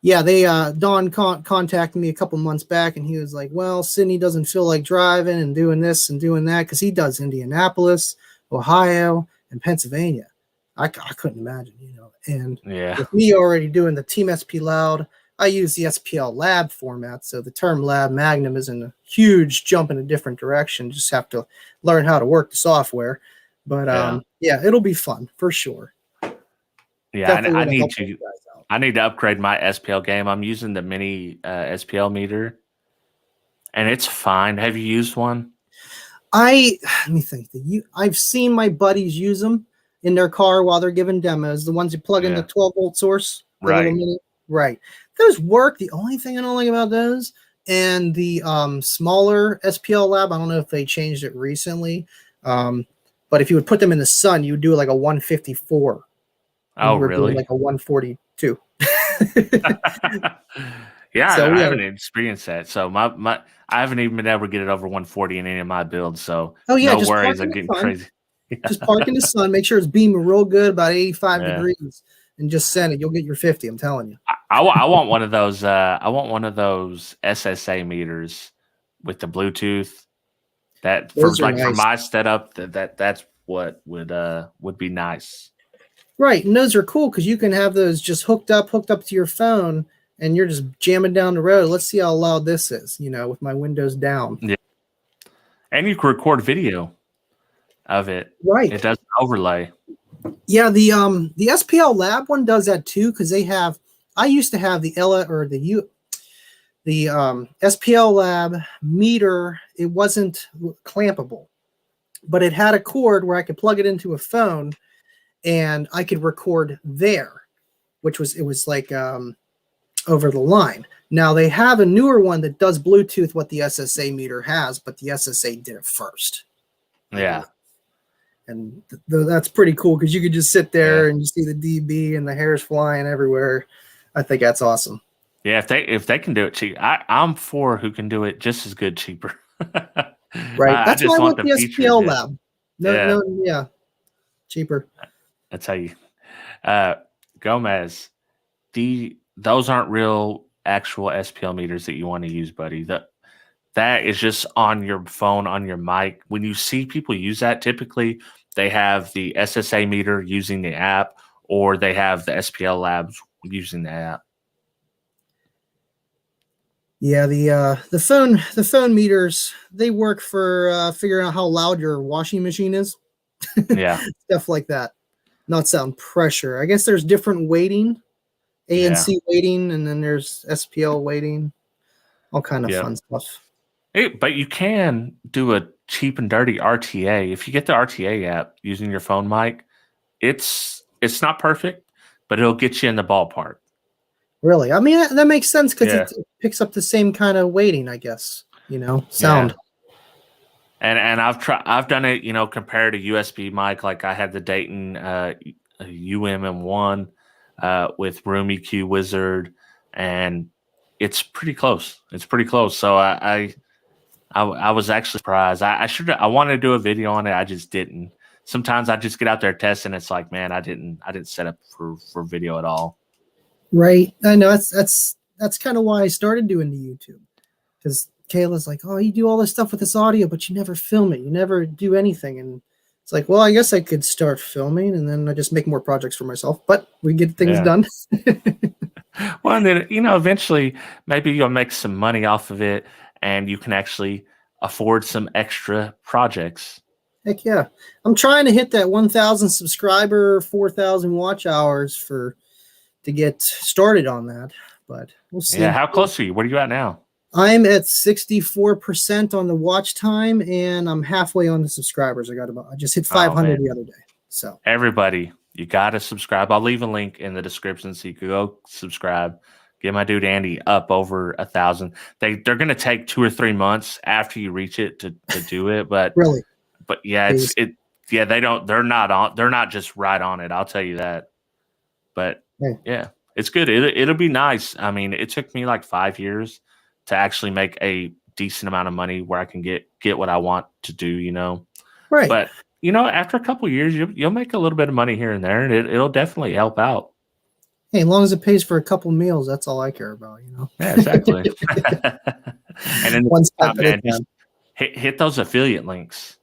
[SPEAKER 2] Yeah, they Don contacted me a couple months back, and he was like, "Well, Sydney doesn't feel like driving and doing this and doing that because he does Indianapolis, Ohio, and Pennsylvania." I couldn't imagine, And with me already doing the Team SP Loud, I use the SPL lab format. So the term lab magnum isn't a huge jump in a different direction. You just have to learn how to work the software. But yeah, it'll be fun for sure.
[SPEAKER 1] Yeah, I need to. I need to upgrade my SPL game. I'm using the mini SPL meter, and it's fine. Have you used one?
[SPEAKER 2] Let me think. I've seen my buddies use them in their car while they're giving demos. The ones you plug in the 12-volt source, the little mini, right? Those work. The only thing I don't like about those and the smaller SPL lab, I don't know if they changed it recently, but if you would put them in the sun, you would do like a 154.
[SPEAKER 1] Oh, really?
[SPEAKER 2] Like a 142.
[SPEAKER 1] Yeah, so, I haven't experienced that. So I haven't even been able to get it over 140 in any of my builds. So no worries, I'm getting crazy.
[SPEAKER 2] Just park in the sun, make sure it's beaming real good, about 85 degrees, and just send it. You'll get your 50. I'm telling you.
[SPEAKER 1] I want one of those. I want one of those SSA meters with the Bluetooth. That for my setup, that's what would be nice.
[SPEAKER 2] Right, and those are cool because you can have those just hooked up to your phone, and you're just jamming down the road. Let's see how loud this is, with my windows down.
[SPEAKER 1] Yeah, and you can record video of it.
[SPEAKER 2] Right,
[SPEAKER 1] it does an overlay.
[SPEAKER 2] Yeah, the SPL Lab one does that too because they have. I used to have the SPL Lab meter. It wasn't clampable, but it had a cord where I could plug it into a phone. And I could record there, it was like over the line. Now they have a newer one that does Bluetooth what the SSA meter has, but the SSA did it first.
[SPEAKER 1] Yeah.
[SPEAKER 2] And that's pretty cool because you could just sit there and you see the DB and the hairs flying everywhere. I think that's awesome.
[SPEAKER 1] Yeah, if they can do it cheap, I'm for who can do it just as good cheaper.
[SPEAKER 2] Right. That's why I want the SPL Lab. No, cheaper.
[SPEAKER 1] That's how you Gomez. Those aren't real actual SPL meters that you want to use, buddy. That is just on your phone, on your mic. When you see people use that, typically they have the SSA meter using the app, or they have the SPL labs using the app.
[SPEAKER 2] Yeah, the phone meters, they work for figuring out how loud your washing machine is.
[SPEAKER 1] Yeah.
[SPEAKER 2] Stuff like that. Not sound pressure. I guess there's different weighting, ANC weighting, and then there's SPL weighting, all kind of fun stuff.
[SPEAKER 1] But you can do a cheap and dirty RTA. If you get the RTA app using your phone mic, it's not perfect, but it'll get you in the ballpark.
[SPEAKER 2] Really? I mean, that makes sense because it picks up the same kind of weighting, I guess, sound.
[SPEAKER 1] Yeah. And I've done it, compared to USB mic. Like I had the Dayton UMM1 with Room EQ Wizard, and it's pretty close. It's pretty close. So I was actually surprised. I wanted to do a video on it. I just didn't. Sometimes I just get out there testing. It's like, man, I didn't set up for video at all.
[SPEAKER 2] Right. I know that's kind of why I started doing the YouTube, because Kayla's like, oh, you do all this stuff with this audio, but you never film it. You never do anything. And it's like, well, I guess I could start filming and then I just make more projects for myself, but we get things done.
[SPEAKER 1] Well, and then, eventually maybe you'll make some money off of it and you can actually afford some extra projects.
[SPEAKER 2] Heck yeah. I'm trying to hit that 1,000 subscriber, 4,000 watch hours to get started on that, but we'll see.
[SPEAKER 1] Yeah. How close are you? Where are you at now?
[SPEAKER 2] I'm at 64% on the watch time, and I'm halfway on the subscribers. I just hit 500 the other day. So
[SPEAKER 1] everybody, you got to subscribe. I'll leave a link in the description so you can go subscribe. Get my dude Andy up over 1,000. They're going to take 2 or 3 months after you reach it to do it, but
[SPEAKER 2] really,
[SPEAKER 1] but yeah, they're not just right on it. I'll tell you that. But yeah, it's good. It'll be nice. I mean, it took me like 5 years to actually make a decent amount of money where I can get what I want to do, Right. But, after a couple of years, you'll make a little bit of money here and there, and it'll definitely help out.
[SPEAKER 2] Hey, as long as it pays for a couple meals, that's all I care about,
[SPEAKER 1] Yeah, exactly. And then just hit those affiliate links.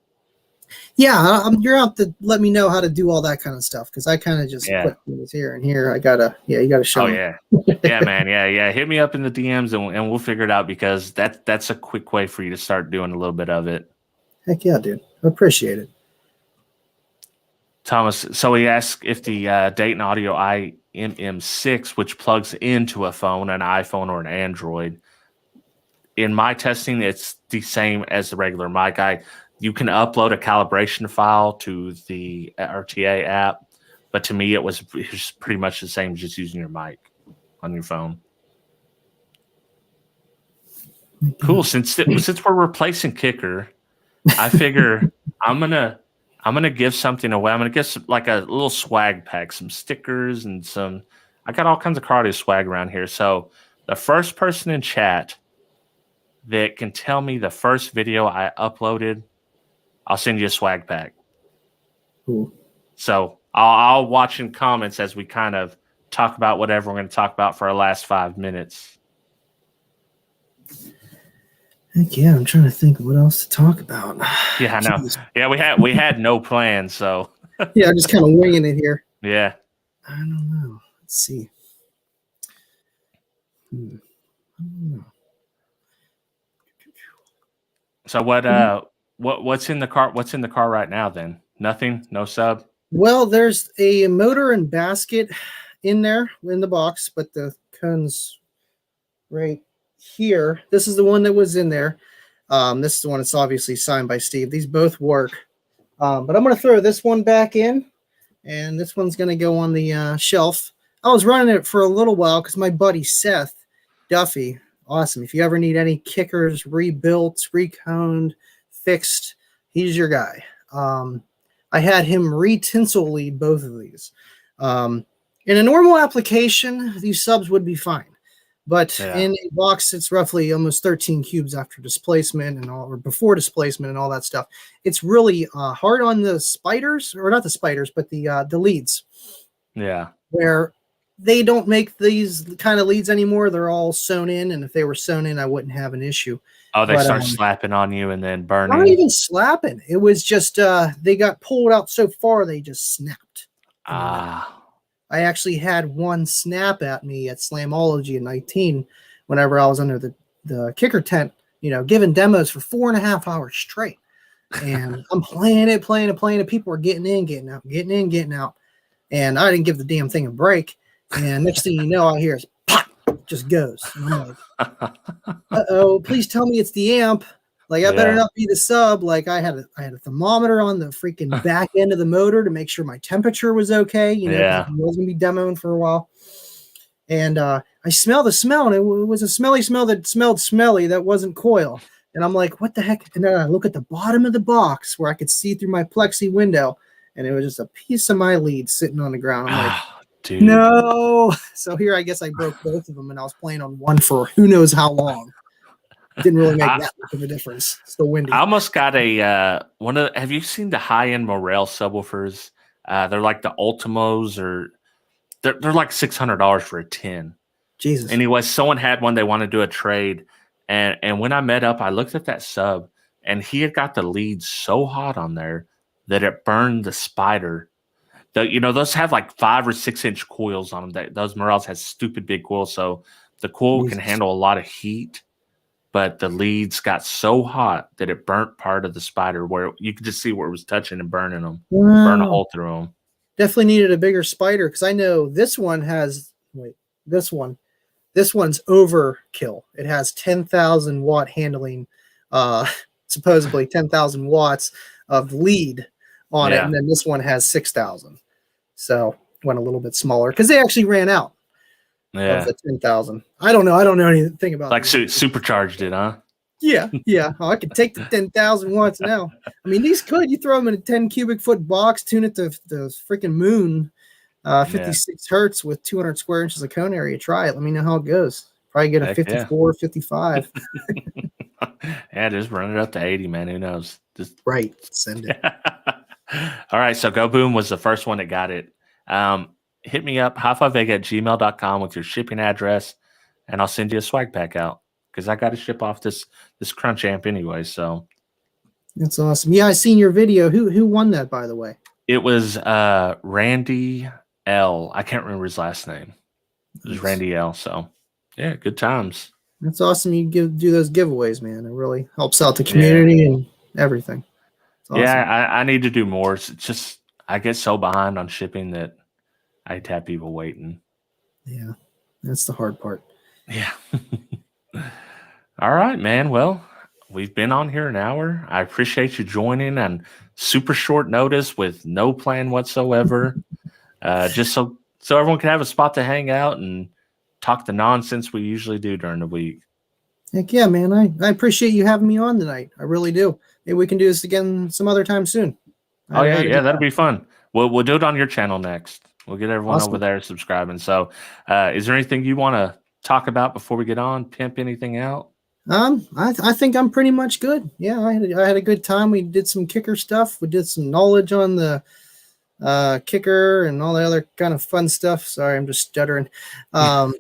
[SPEAKER 2] Yeah, you're out to let me know how to do all that kind of stuff because I kind of just
[SPEAKER 1] Yeah.
[SPEAKER 2] put things here and here. You gotta show
[SPEAKER 1] Oh
[SPEAKER 2] me.
[SPEAKER 1] yeah. Yeah, man. Yeah. Hit me up in the DMs and we'll figure it out because that's a quick way for you to start doing a little bit of it.
[SPEAKER 2] Heck yeah, dude. I appreciate it.
[SPEAKER 1] Thomas, so he asked if the Dayton Audio IMM6, which plugs into a phone, an iPhone or an Android, in my testing, it's the same as the regular mic. You can upload a calibration file to the RTA app, but to me, it was pretty much the same as just using your mic on your phone. Cool. Since we're replacing Kicker, I figure I'm gonna give something away. I'm gonna get like a little swag pack, some stickers and some. I got all kinds of cardio swag around here. So the first person in chat that can tell me the first video I uploaded, I'll send you a swag pack.
[SPEAKER 2] Cool.
[SPEAKER 1] So I'll watch in comments as we kind of talk about whatever we're going to talk about for our last 5 minutes.
[SPEAKER 2] Heck yeah, I'm trying to think of what else to talk about.
[SPEAKER 1] Yeah, I know.
[SPEAKER 2] Jeez.
[SPEAKER 1] Yeah, we had no plans, so
[SPEAKER 2] Yeah, I'm just kind of winging it here.
[SPEAKER 1] yeah.
[SPEAKER 2] I don't know. Let's see. I don't know.
[SPEAKER 1] So what's in the car? What's in the car right now? Then nothing. No sub.
[SPEAKER 2] Well, there's a motor and basket in there in the box, but the cone's right here. This is the one that was in there. This is the one that's obviously signed by Steve. These both work. But I'm going to throw this one back in, and this one's going to go on the shelf. I was running it for a little while because my buddy Seth Duffy, awesome. If you ever need any kickers rebuilt, reconed, fixed, he's your guy. I had him re-tinsel lead both of these. In a normal application, these subs would be fine. But in a box, it's roughly almost 13 cubes after displacement and all, or before displacement and all that stuff. It's really hard on the spiders, or not the spiders, but the leads.
[SPEAKER 1] Yeah.
[SPEAKER 2] Where they don't make these kind of leads anymore. They're all sewn in, and if they were sewn in, I wouldn't have an issue.
[SPEAKER 1] Oh, they start slapping on you and then burning.
[SPEAKER 2] Not even slapping. It was just they got pulled out so far they just snapped. I actually had one snap at me at Slamology in 19 whenever I was under the kicker tent, giving demos for 4.5 hours straight. And I'm playing it. People were getting in, getting out. And I didn't give the damn thing a break. And next thing you know, I hear is pop, just goes. And I'm like, uh-oh, please tell me it's the amp. Like, I better not be the sub. Like, I had a thermometer on the freaking back end of the motor to make sure my temperature was okay. I was going to be demoing for a while. And I smell the smell, and it was a smelly smell that smelled smelly that wasn't coil. And I'm like, what the heck? And then I look at the bottom of the box where I could see through my plexi window, and it was just a piece of my lead sitting on the ground. I'm like, dude. No. So here, I guess I broke both of them, and I was playing on one for who knows how long. Didn't really make that much of a difference. It's still windy.
[SPEAKER 1] I almost got have you seen the high-end Morel subwoofers? They're like the Ultimos, or they're like $600 for a 10.
[SPEAKER 2] Jesus.
[SPEAKER 1] Anyway, someone had one, they wanted to do a trade. And when I met up, I looked at that sub, and he had got the lead so hot on there that it burned the spider. Those have like 5 or 6 inch coils on them. Those Morels has stupid big coils, so the coil can handle a lot of heat. But the leads got so hot that it burnt part of the spider where you could just see where it was touching and burning them, burn a hole through them.
[SPEAKER 2] Definitely needed a bigger spider because I know this one has. This one's overkill. It has 10,000 watt handling, supposedly 10,000 watts of lead on it, and then this one has 6,000. So went a little bit smaller because they actually ran out. Of the 10,000. I don't know anything about
[SPEAKER 1] like supercharged it, huh?
[SPEAKER 2] Yeah. Oh, I could take the 10,000 watts now. I mean, you throw them in a 10 cubic foot box, tune it to the freaking moon, 56 hertz with 200 square inches of cone area. Try it. Let me know how it goes. Probably get a 54, 55.
[SPEAKER 1] Yeah, just run it up to 80, man. Who knows? Just
[SPEAKER 2] send it.
[SPEAKER 1] All right, so Go Boom was the first one that got it. Hit me up, HifiVega@gmail.com with your shipping address, and I'll send you a swag pack out because I got to ship off this Crunch amp anyway. So,
[SPEAKER 2] That's awesome. Yeah, I seen your video. Who won that, by the way?
[SPEAKER 1] It was Randy L. I can't remember his last name. It was
[SPEAKER 2] Nice.
[SPEAKER 1] Randy L. So yeah, good times.
[SPEAKER 2] That's awesome. You do those giveaways, man. It really helps out the
[SPEAKER 1] Yeah.
[SPEAKER 2] community and everything. It's awesome.
[SPEAKER 1] Yeah, I need to do more. It's just I get so behind on shipping that I hate to have people waiting.
[SPEAKER 2] Yeah, that's the hard part.
[SPEAKER 1] Yeah. All right, man. Well, we've been on here an hour. I appreciate you joining on super short notice with no plan whatsoever. Just so everyone can have a spot to hang out and talk the nonsense we usually do during the week.
[SPEAKER 2] Heck yeah, man. I appreciate you having me on tonight. I really do. Maybe we can do this again some other time soon.
[SPEAKER 1] Oh yeah, that'd be fun. We'll do it on your channel next. We'll get everyone
[SPEAKER 2] Awesome.
[SPEAKER 1] over there subscribing. So, is there anything you want to talk about before we get on? Pimp anything out?
[SPEAKER 2] I think I'm pretty much good. Yeah, I had a good time. We did some kicker stuff. We did some knowledge on the kicker and all the other kind of fun stuff. Sorry, I'm just stuttering. But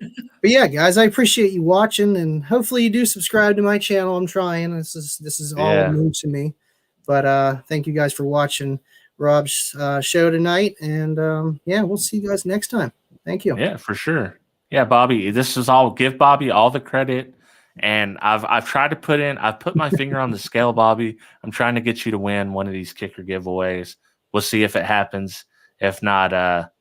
[SPEAKER 2] yeah, guys, I appreciate you watching, and hopefully you do subscribe to my channel. I'm trying. This is all new to me, but thank you guys for watching Rob's show tonight, and yeah, we'll see you guys next time. Thank you.
[SPEAKER 1] Yeah, for sure. Yeah, Bobby, this is all. Give Bobby all the credit. And I've tried to put my finger on the scale, Bobby. I'm trying to get you to win one of these kicker giveaways. We'll see if it happens. If not,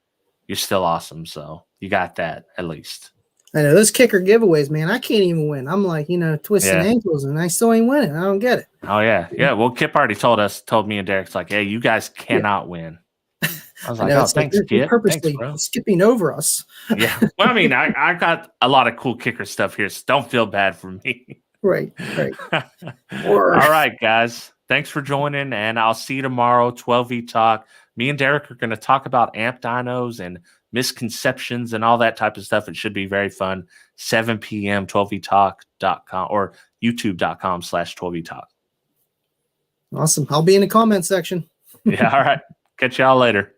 [SPEAKER 1] you're still awesome. So you got that at least.
[SPEAKER 2] I know those kicker giveaways, man. I can't even win. I'm like, twisting ankles, and I still ain't winning. I don't get it.
[SPEAKER 1] Oh yeah, yeah. Well, Kip already told me and Derek's like, hey, you guys cannot win. I was like, oh, thanks, Kip.
[SPEAKER 2] Purposely skipping over us.
[SPEAKER 1] Yeah. Well, I mean, I got a lot of cool kicker stuff here, so don't feel bad for me.
[SPEAKER 2] Right.
[SPEAKER 1] All right, guys. Thanks for joining, and I'll see you tomorrow, 12V Talk. Me and Derek are going to talk about amp dynos and misconceptions and all that type of stuff. It should be very fun. 7 p.m. 12vtalk.com or youtube.com/12V Talk.
[SPEAKER 2] Awesome. I'll be in the comment section.
[SPEAKER 1] Yeah. All right. Catch y'all later.